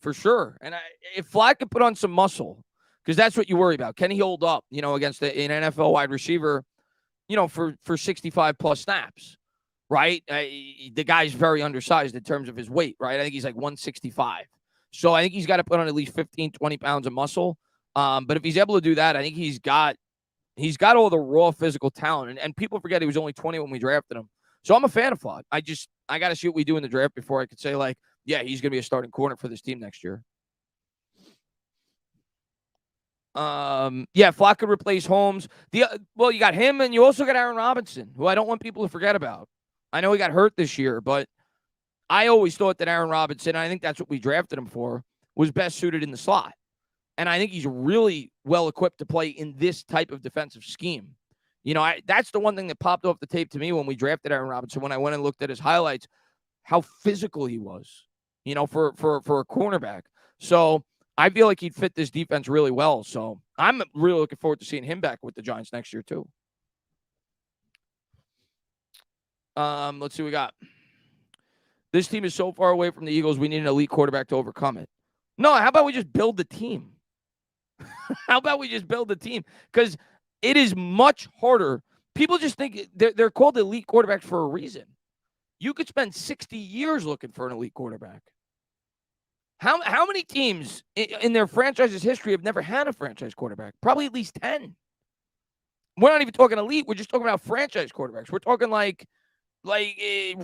for sure. And if Flott could put on some muscle, because that's what you worry about. Can he hold up, against an NFL wide receiver, for 65-plus snaps, right? The guy's very undersized in terms of his weight, right? I think he's like 165. So I think he's got to put on at least 15, 20 pounds of muscle. But if he's able to do that, I think he's got all the raw physical talent. And people forget he was only 20 when we drafted him. So I'm a fan of Flott. I got to see what we do in the draft before I could say, yeah, he's going to be a starting corner for this team next year. Yeah, Flott could replace Holmes. You got him, and you also got Aaron Robinson, who I don't want people to forget about. I know he got hurt this year, but I always thought that Aaron Robinson, and I think that's what we drafted him for, was best suited in the slot. And I think he's really well equipped to play in this type of defensive scheme. That's the one thing that popped off the tape to me when we drafted Aaron Robinson, when I went and looked at his highlights, how physical he was, for a cornerback. So I feel like he'd fit this defense really well. So I'm really looking forward to seeing him back with the Giants next year too. Let's see what we got. This team is so far away from the Eagles, we need an elite quarterback to overcome it. No, how about we just build the team? How about we just build the team? Because it is much harder People just think they're called elite quarterbacks for a reason. You could spend 60 years looking for an elite quarterback. How many teams in their franchise's history have never had a franchise quarterback? Probably at least 10. We're not even talking elite. We're just talking about franchise quarterbacks. We're talking like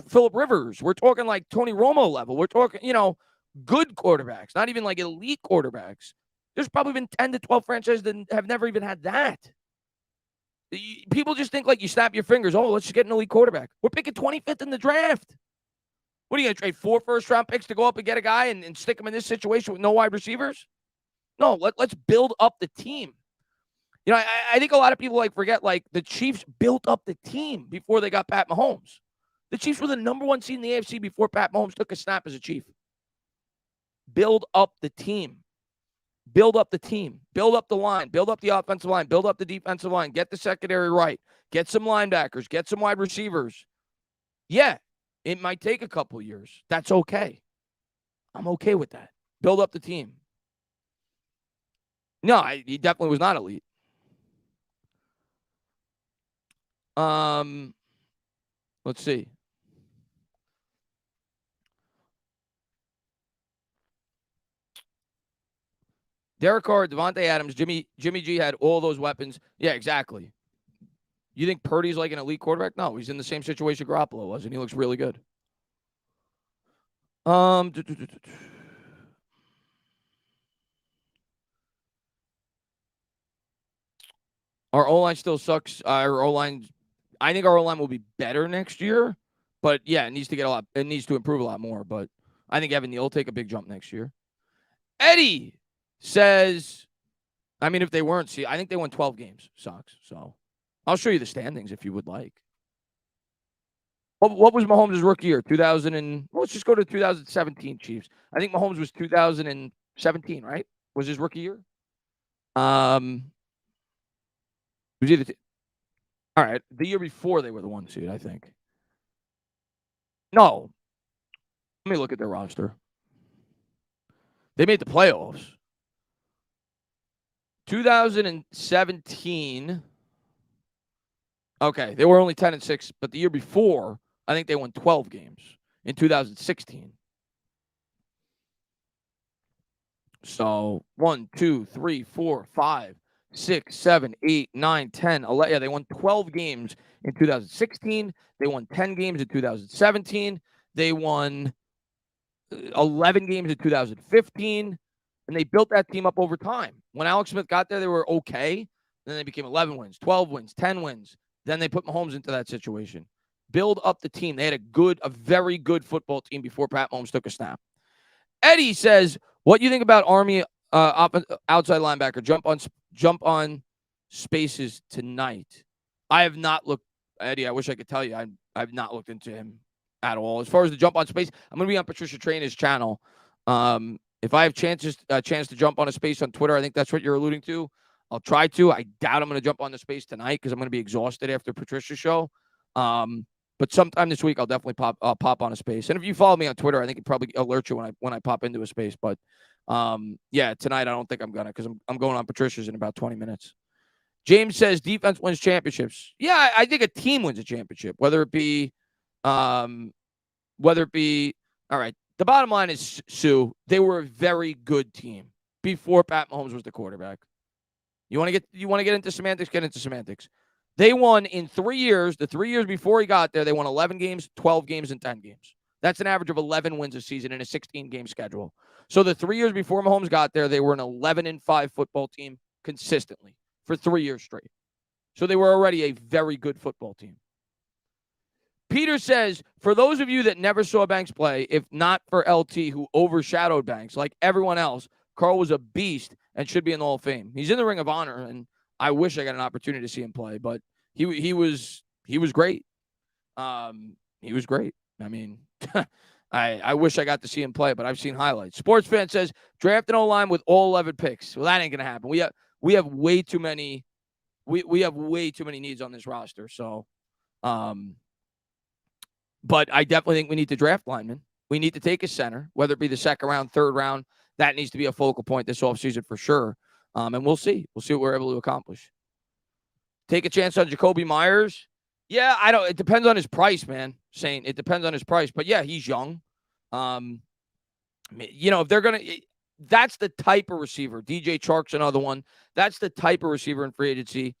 Phillip Rivers. We're talking like Tony Romo level. We're talking, good quarterbacks, not even like elite quarterbacks. There's probably been 10 to 12 franchises that have never even had that. People just think like you snap your fingers. Oh, let's just get an elite quarterback. We're picking 25th in the draft. What are you going to trade 4 first-round picks to go up and get a guy and stick him in this situation with no wide receivers? No, let's build up the team. I think a lot of people forget the Chiefs built up the team before they got Pat Mahomes. The Chiefs were the number 1 seed in the AFC before Pat Mahomes took a snap as a Chief. Build up the team. Build up the team. Build up the line. Build up the offensive line. Build up the defensive line. Get the secondary right. Get some linebackers. Get some wide receivers. Yeah, it might take a couple of years. That's okay. I'm okay with that. Build up the team. No, he definitely was not elite. Let's see. Derek Carr, Devontae Adams, Jimmy G had all those weapons. Yeah, exactly. You think Purdy's like an elite quarterback? No, he's in the same situation Garoppolo was, and he looks really good. Our O-line still sucks. Our O-line, I think our O-line will be better next year, but yeah, it needs to improve a lot more. But I think Evan Neal will take a big jump next year. Eddie says, if they weren't, I think they won 12 games, Sox. So I'll show you the standings if you would like. What was Mahomes' rookie year? Let's just go to 2017 Chiefs. I think Mahomes was 2017, right? Was his rookie year? It was either all right. The year before they were the 1 seed, I think. No. Let me look at their roster. They made the playoffs. 2017. Okay, they were only 10-6, but the year before, I think they won 12 games in 2016. So 1, 2, 3, 4, 5, 6, 7, 8, 9, 10, 11. Yeah, they won 12 games in 2016. They won 10 games in 2017. They won 11 games in 2015. And they built that team up over time. When Alex Smith got there, they were okay. Then they became 11 wins, 12 wins, 10 wins. Then they put Mahomes into that situation. Build up the team. They had a very good football team before Pat Mahomes took a snap. Eddie says, what do you think about Army outside linebacker? Jump on spaces tonight. I have not looked, Eddie, I wish I could tell you. I've not looked into him at all. As far as the jump on space, I'm going to be on Patricia Traina's channel. If I have a chance to jump on a space on Twitter, I think that's what you're alluding to. I'll try to. I doubt I'm going to jump on the space tonight because I'm going to be exhausted after Patricia's show. But sometime this week, I'll definitely pop on a space. And if you follow me on Twitter, I think it probably alert you when I pop into a space. But yeah, tonight I don't think I'm gonna because I'm going on Patricia's in about 20 minutes. James says defense wins championships. Yeah, I think a team wins a championship, whether it be all right. The bottom line is, Sue, they were a very good team before Pat Mahomes was the quarterback. You want to get into semantics? Get into semantics. They won in 3 years. The 3 years before he got there, they won 11 games, 12 games, and 10 games. That's an average of 11 wins a season in a 16-game schedule. So the 3 years before Mahomes got there, they were an 11-5 football team consistently for 3 years straight. So they were already a very good football team. Peter says, for those of you that never saw Banks play, if not for LT, who overshadowed Banks, like everyone else, Carl was a beast and should be in the Hall of Fame. He's in the Ring of Honor, and I wish I got an opportunity to see him play, but he was great. He was great. I mean, I wish I got to see him play, but I've seen highlights. Sports Fan says, draft an O-line with all 11 picks. Well, that ain't gonna happen. We have way too many. We have way too many needs on this roster. So, but I definitely think we need to draft linemen. We need to take a center, whether it be the second round, third round. That needs to be a focal point this offseason for sure. And we'll see. We'll see what we're able to accomplish. Take a chance on Jacoby Myers. Yeah, I don't. It depends on his price, man. Saying it depends on his price, but yeah, he's young. If they're gonna, that's the type of receiver. DJ Chark's another one. That's the type of receiver in free agency.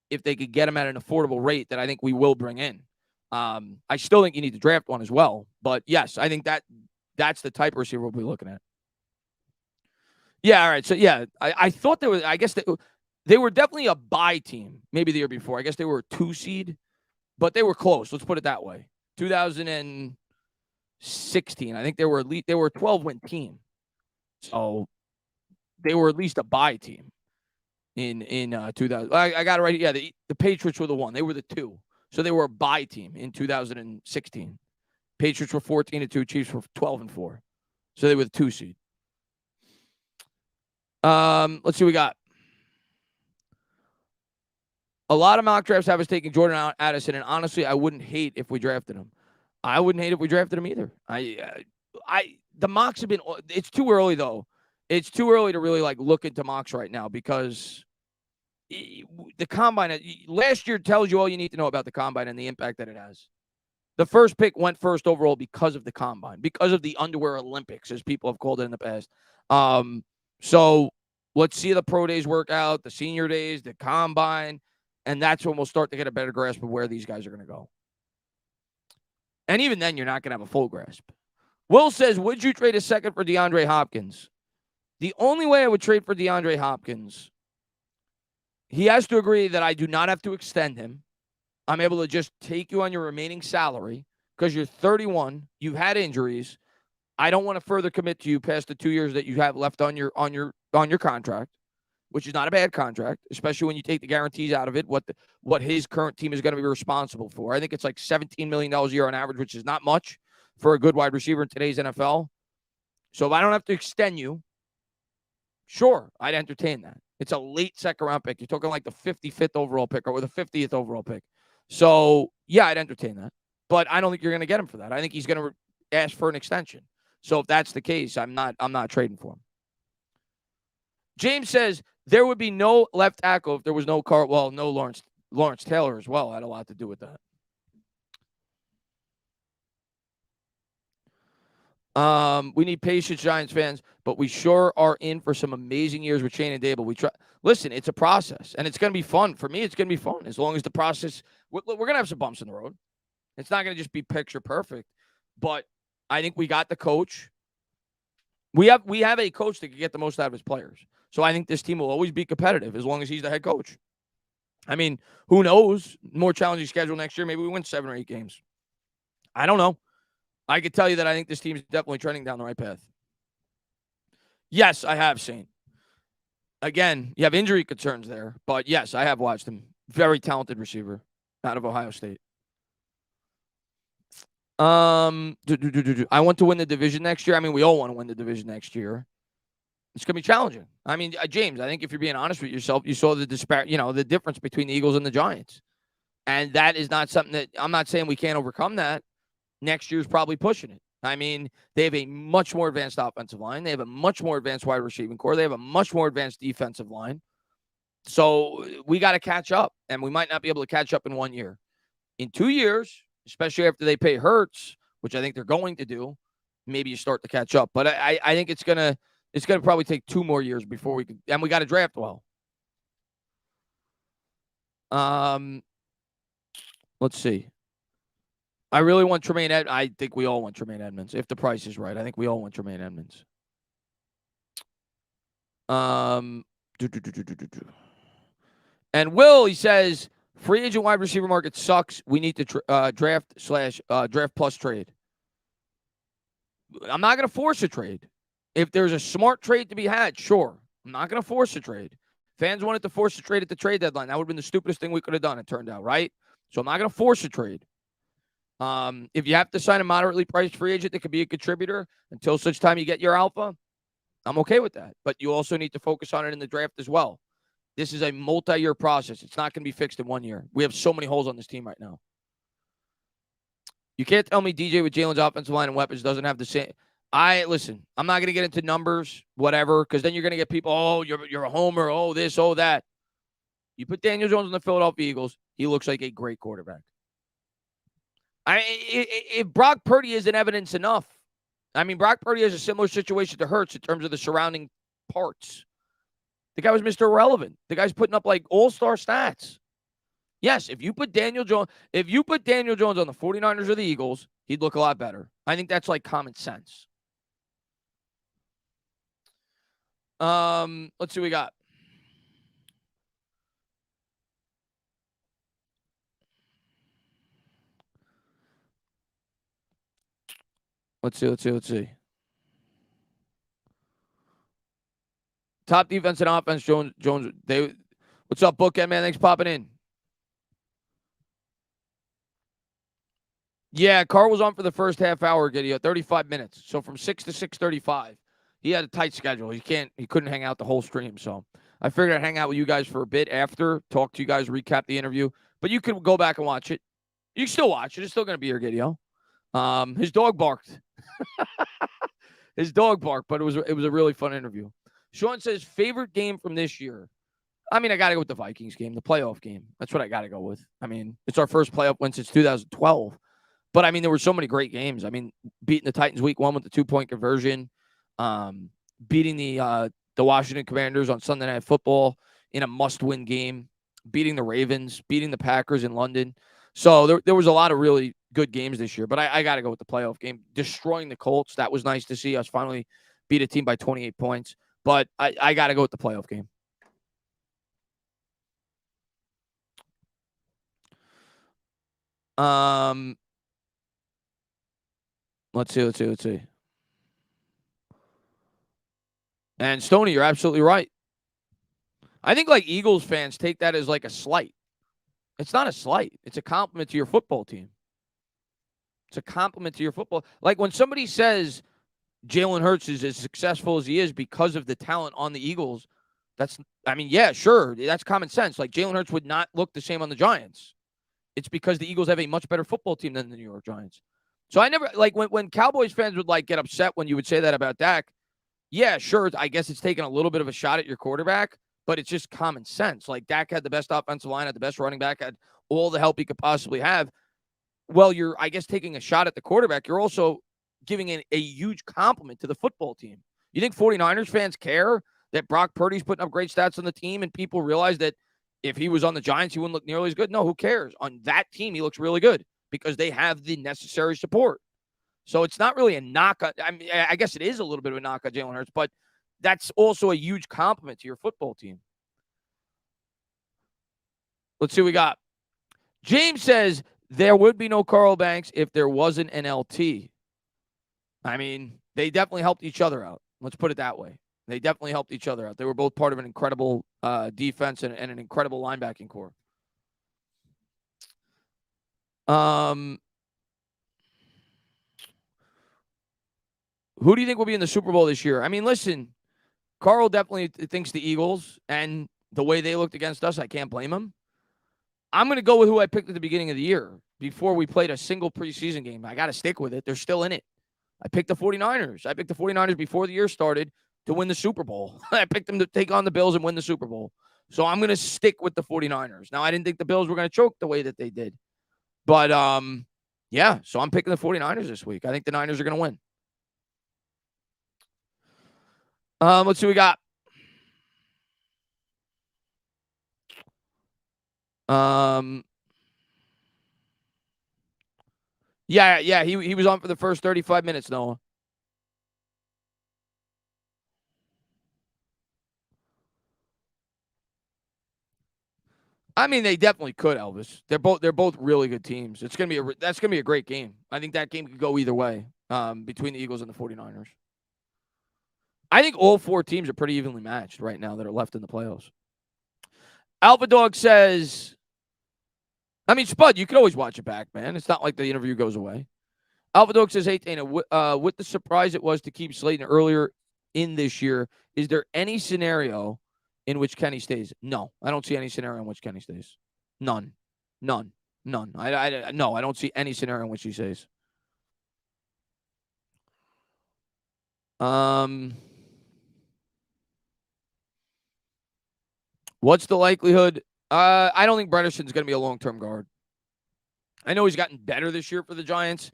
If they could get him at an affordable rate, that I think we will bring in. I still think you need to draft one as well, but yes, I think that's the type of receiver we'll be looking at. Yeah, all right. So yeah, I thought there was. I guess they were definitely a bye team. Maybe the year before. I guess they were a 2 seed. But they were close. Let's put it that way. 2016. I think they were a 12-win team. So they were at least a bye team in 2000. I got it right. Yeah, the Patriots were the 1. They were the 2. So they were a bye team in 2016. Patriots were 14-2. Chiefs were 12-4. So they were the 2 seed. Let's see what we got. A lot of mock drafts have us taking Jordan Addison, and honestly, I wouldn't hate if we drafted him. I wouldn't hate if we drafted him either. The mocks have been. It's too early though. It's too early to really look into mocks right now because the combine last year tells you all you need to know about the combine and the impact that it has. The first pick went first overall because of the combine, because of the underwear Olympics, as people have called it in the past. So let's see the pro days work out, the senior days, the combine. And that's when we'll start to get a better grasp of where these guys are going to go. And even then, you're not going to have a full grasp. Will says, would you trade a second for DeAndre Hopkins? The only way I would trade for DeAndre Hopkins, he has to agree that I do not have to extend him. I'm able to just take you on your remaining salary because you're 31. You've had injuries. I don't want to further commit to you past the 2 years that you have left on your contract, which is not a bad contract, especially when you take the guarantees out of it, what his current team is going to be responsible for. I think it's like $17 million a year on average, which is not much for a good wide receiver in today's NFL. So if I don't have to extend you, sure, I'd entertain that. It's a late second-round pick. You're talking like the 55th overall pick or the 50th overall pick. So, yeah, I'd entertain that. But I don't think you're going to get him for that. I think he's going to ask for an extension. So if that's the case, I'm not trading for him. James says, there would be no left tackle if there was no Lawrence Taylor as well had a lot to do with that. We need patience, Giants fans, but we sure are in for some amazing years with Shane and Dable. Listen, it's a process, and it's going to be fun. For me, it's going to be fun as long as the process. We're going to have some bumps in the road. It's not going to just be picture perfect, but I think we got the coach. We have a coach that can get the most out of his players. So I think this team will always be competitive as long as he's the head coach. I mean, who knows? More challenging schedule next year. Maybe we win 7 or 8 games. I don't know. I could tell you that I think this team is definitely trending down the right path. Yes, I have seen. Again, you have injury concerns there, but yes, I have watched him. Very talented receiver out of Ohio State. I want to win the division next year. I mean, we all want to win the division next year. It's going to be challenging. I mean, James, I think if you're being honest with yourself, you saw the the difference between the Eagles and the Giants. And that is not something that I'm not saying we can't overcome that. Next year's probably pushing it. I mean, they have a much more advanced offensive line. They have a much more advanced wide receiving core. They have a much more advanced defensive line. So we got to catch up, and we might not be able to catch up in 1 year. In 2 years, especially after they pay Hurts, which I think they're going to do, maybe you start to catch up. But I think it's gonna probably take 2 more years before we can, and we got to draft well. Let's see. I really want Tremaine Edmonds. I think we all want Tremaine Edmonds. If the price is right, I think we all want Tremaine Edmonds. And Will, he says, free agent wide receiver market sucks. We need to draft plus trade. I'm not going to force a trade. If there's a smart trade to be had, sure. I'm not going to force a trade. Fans wanted to force a trade at the trade deadline. That would have been the stupidest thing we could have done, it turned out, right? So I'm not going to force a trade. If you have to sign a moderately priced free agent that could be a contributor until such time you get your alpha, I'm okay with that. But you also need to focus on it in the draft as well. This is a multi-year process. It's not going to be fixed in 1 year. We have so many holes on this team right now. You can't tell me DJ with Jalen's offensive line and weapons doesn't have the same. Listen, I'm not going to get into numbers, whatever, because then you're going to get people, oh, you're a homer, oh, this, oh, that. You put Daniel Jones on the Philadelphia Eagles, he looks like a great quarterback. If Brock Purdy isn't evidence enough, I mean, Brock Purdy has a similar situation to Hurts in terms of the surrounding parts. The guy was Mr. Irrelevant. The guy's putting up like all-star stats. Yes, if you put Daniel Jones on the 49ers or the Eagles, he'd look a lot better. I think that's like common sense. Let's see what we got. Let's see. Top defense and offense, Jones. What's up, Bookend, man? Thanks for popping in. Yeah, Carl was on for the first half hour, Gideon, 35 minutes. So from 6 to 6:35. He had a tight schedule. He couldn't hang out the whole stream. So I figured I'd hang out with you guys for a bit after, talk to you guys, recap the interview. But you could go back and watch it. You can still watch it. It's still going to be here, Gideon. His dog barked. But it was a really fun interview. Sean says, favorite game from this year. I mean, I got to go with the Vikings game, the playoff game. That's what I got to go with. I mean, it's our first playoff win since 2012. But, I mean, there were so many great games. I mean, beating the Titans week 1 with the 2-point conversion, beating the Washington Commanders on Sunday Night Football in a must-win game, beating the Ravens, beating the Packers in London. So there was a lot of really good games this year. But I got to go with the playoff game. Destroying the Colts, that was nice to see us finally beat a team by 28 points. But I got to go with the playoff game. Let's see. And Stoney, you're absolutely right. I think like Eagles fans take that as like a slight. It's not a slight. It's a compliment to your football team. It's a compliment to your football. Like when somebody says Jalen Hurts is as successful as he is because of the talent on the Eagles, yeah, sure. That's common sense. Like Jalen Hurts would not look the same on the Giants. It's because the Eagles have a much better football team than the New York Giants. So I never, like when Cowboys fans would like get upset when you would say that about Dak, yeah, sure. I guess it's taking a little bit of a shot at your quarterback, but it's just common sense. Like Dak had the best offensive line, had the best running back, had all the help he could possibly have. Well, you're, I guess, taking a shot at the quarterback. You're also giving a huge compliment to the football team. You think 49ers fans care that Brock Purdy's putting up great stats on the team and people realize that if he was on the Giants, he wouldn't look nearly as good? No, who cares? On that team, he looks really good because they have the necessary support. So it's not really a knock. I mean, I guess it is a little bit of a knock on Jalen Hurts, but that's also a huge compliment to your football team. Let's see what we got. James says there would be no Carl Banks if there wasn't an LT. I mean, they definitely helped each other out. Let's put it that way. They definitely helped each other out. They were both part of an incredible defense and an incredible linebacking core. Who do you think will be in the Super Bowl this year? I mean, listen, Carl definitely thinks the Eagles, and the way they looked against us, I can't blame him. I'm going to go with who I picked at the beginning of the year before we played a single preseason game. I got to stick with it. They're still in it. I picked the 49ers. I picked the 49ers before the year started to win the Super Bowl. I picked them to take on the Bills and win the Super Bowl. So I'm going to stick with the 49ers. Now, I didn't think the Bills were going to choke the way that they did. But, yeah, so I'm picking the 49ers this week. I think the Niners are going to win. Let's see what we got. Yeah, he was on for the first 35 minutes, Noah. I mean, they definitely could, Elvis. They're both really good teams. That's gonna be a great game. I think that game could go either way between the Eagles and the 49ers. I think all four teams are pretty evenly matched right now that are left in the playoffs. Alpha Dog says, I mean, Spud, you can always watch it back, man. It's not like the interview goes away. Alpha Dog says, hey, Dana, with the surprise it was to keep Slayton earlier in this year, is there any scenario in which Kenny stays? No, I don't see any scenario in which Kenny stays. None. No, I don't see any scenario in which he stays. What's the likelihood I don't think Bredeson's going to be a long-term guard. I know he's gotten better this year for the Giants.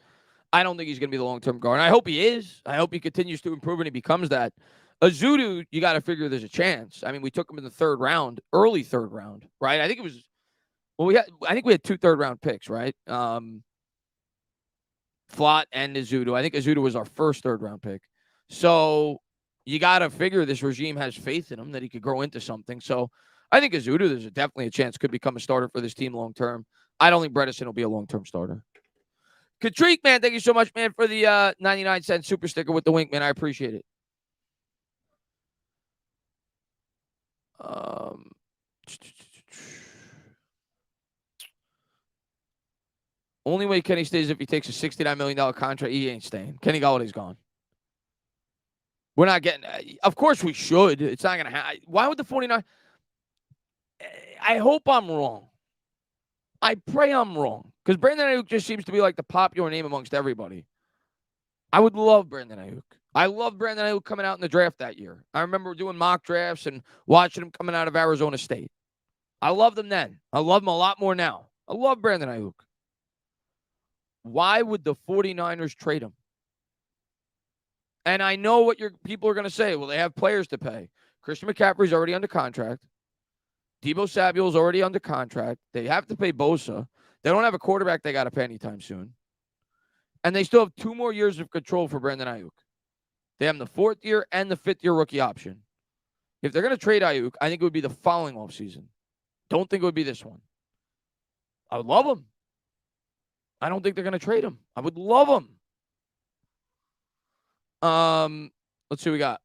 I don't think he's going to be the long-term guard. And I hope he is. I hope he continues to improve and he becomes that. Azudu, you got to figure there's a chance. I mean, we took him in the third round, early third round, right? I think it was. Well, I think we had 2 third-round picks, right? Flott and Azudu. I think Azudu was our first third-round pick. So you got to figure this regime has faith in him that he could grow into something. So I think Azudu, there's definitely a chance could become a starter for this team long-term. I don't think Bredesen will be a long-term starter. Katreek, man, thank you so much, man, for the 99-cent super sticker with the wink, man. I appreciate it. Only way Kenny stays if he takes a $69 million contract. He ain't staying. Kenny Galladay's gone. We're not getting. Of course we should. It's not going to happen. Why would the 49? I hope I'm wrong. I pray I'm wrong. Because Brandon Ayuk just seems to be like the popular name amongst everybody. I would love Brandon Ayuk. I love Brandon Ayuk coming out in the draft that year. I remember doing mock drafts and watching him coming out of Arizona State. I loved him then. I love him a lot more now. I love Brandon Ayuk. Why would the 49ers trade him? And I know what your people are going to say. Well, they have players to pay. Christian McCaffrey's already under contract. Deebo Samuel's already under contract. They have to pay Bosa. They don't have a quarterback they got to pay anytime soon. And they still have 2 more years of control for Brandon Ayuk. They have the 4th year and the 5th year rookie option. If they're going to trade Ayuk, I think it would be the following offseason. Don't think it would be this one. I would love him. I don't think they're going to trade him. I would love him. Let's see what we got.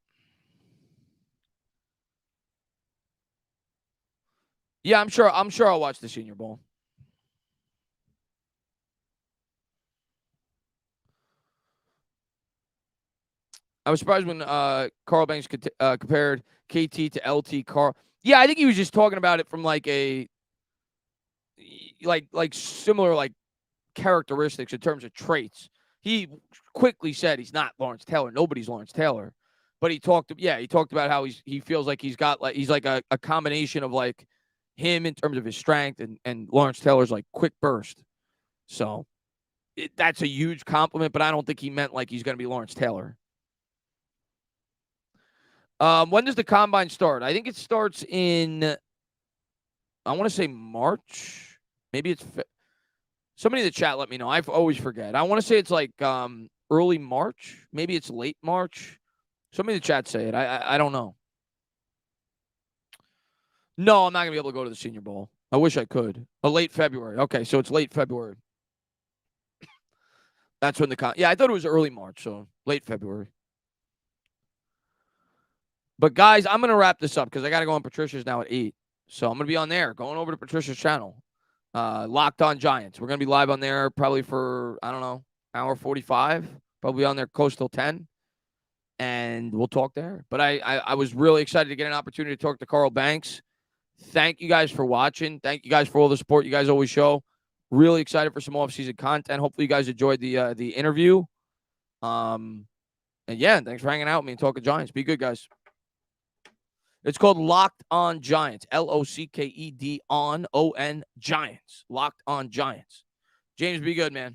Yeah, I'm sure I'll watch the Senior Bowl. I was surprised when Carl Banks compared KT to LT Carl. Yeah, I think he was just talking about it from like a similar like characteristics in terms of traits. He quickly said he's not Lawrence Taylor. Nobody's Lawrence Taylor. But he talked about how he feels like he's like a combination of like him in terms of his strength and Lawrence Taylor's like quick burst. So that's a huge compliment, but I don't think he meant like he's going to be Lawrence Taylor. When does the combine start? I think it starts in, I want to say March. Maybe it's somebody in the chat. Let me know. I always forget. I want to say it's like early March. Maybe it's late March. Somebody in the chat say it. I don't know. No, I'm not gonna be able to go to the Senior Bowl. I wish I could. Late February. Okay, so it's late February. That's when yeah, I thought it was early March, so late February. But guys, I'm gonna wrap this up because I gotta go on Patricia's now at 8. So I'm gonna be on there, going over to Patricia's channel. Locked On Giants. We're gonna be live on there probably for, I don't know, hour 45. Probably on there close till 10. And we'll talk there. But I was really excited to get an opportunity to talk to Carl Banks. Thank you guys for watching. Thank you guys for all the support you guys always show. Really excited for some off-season content. Hopefully you guys enjoyed the interview. And yeah, thanks for hanging out with me and talking Giants. Be good, guys. It's called Locked On Giants. LOCKED on Giants. Locked On Giants. James, be good, man.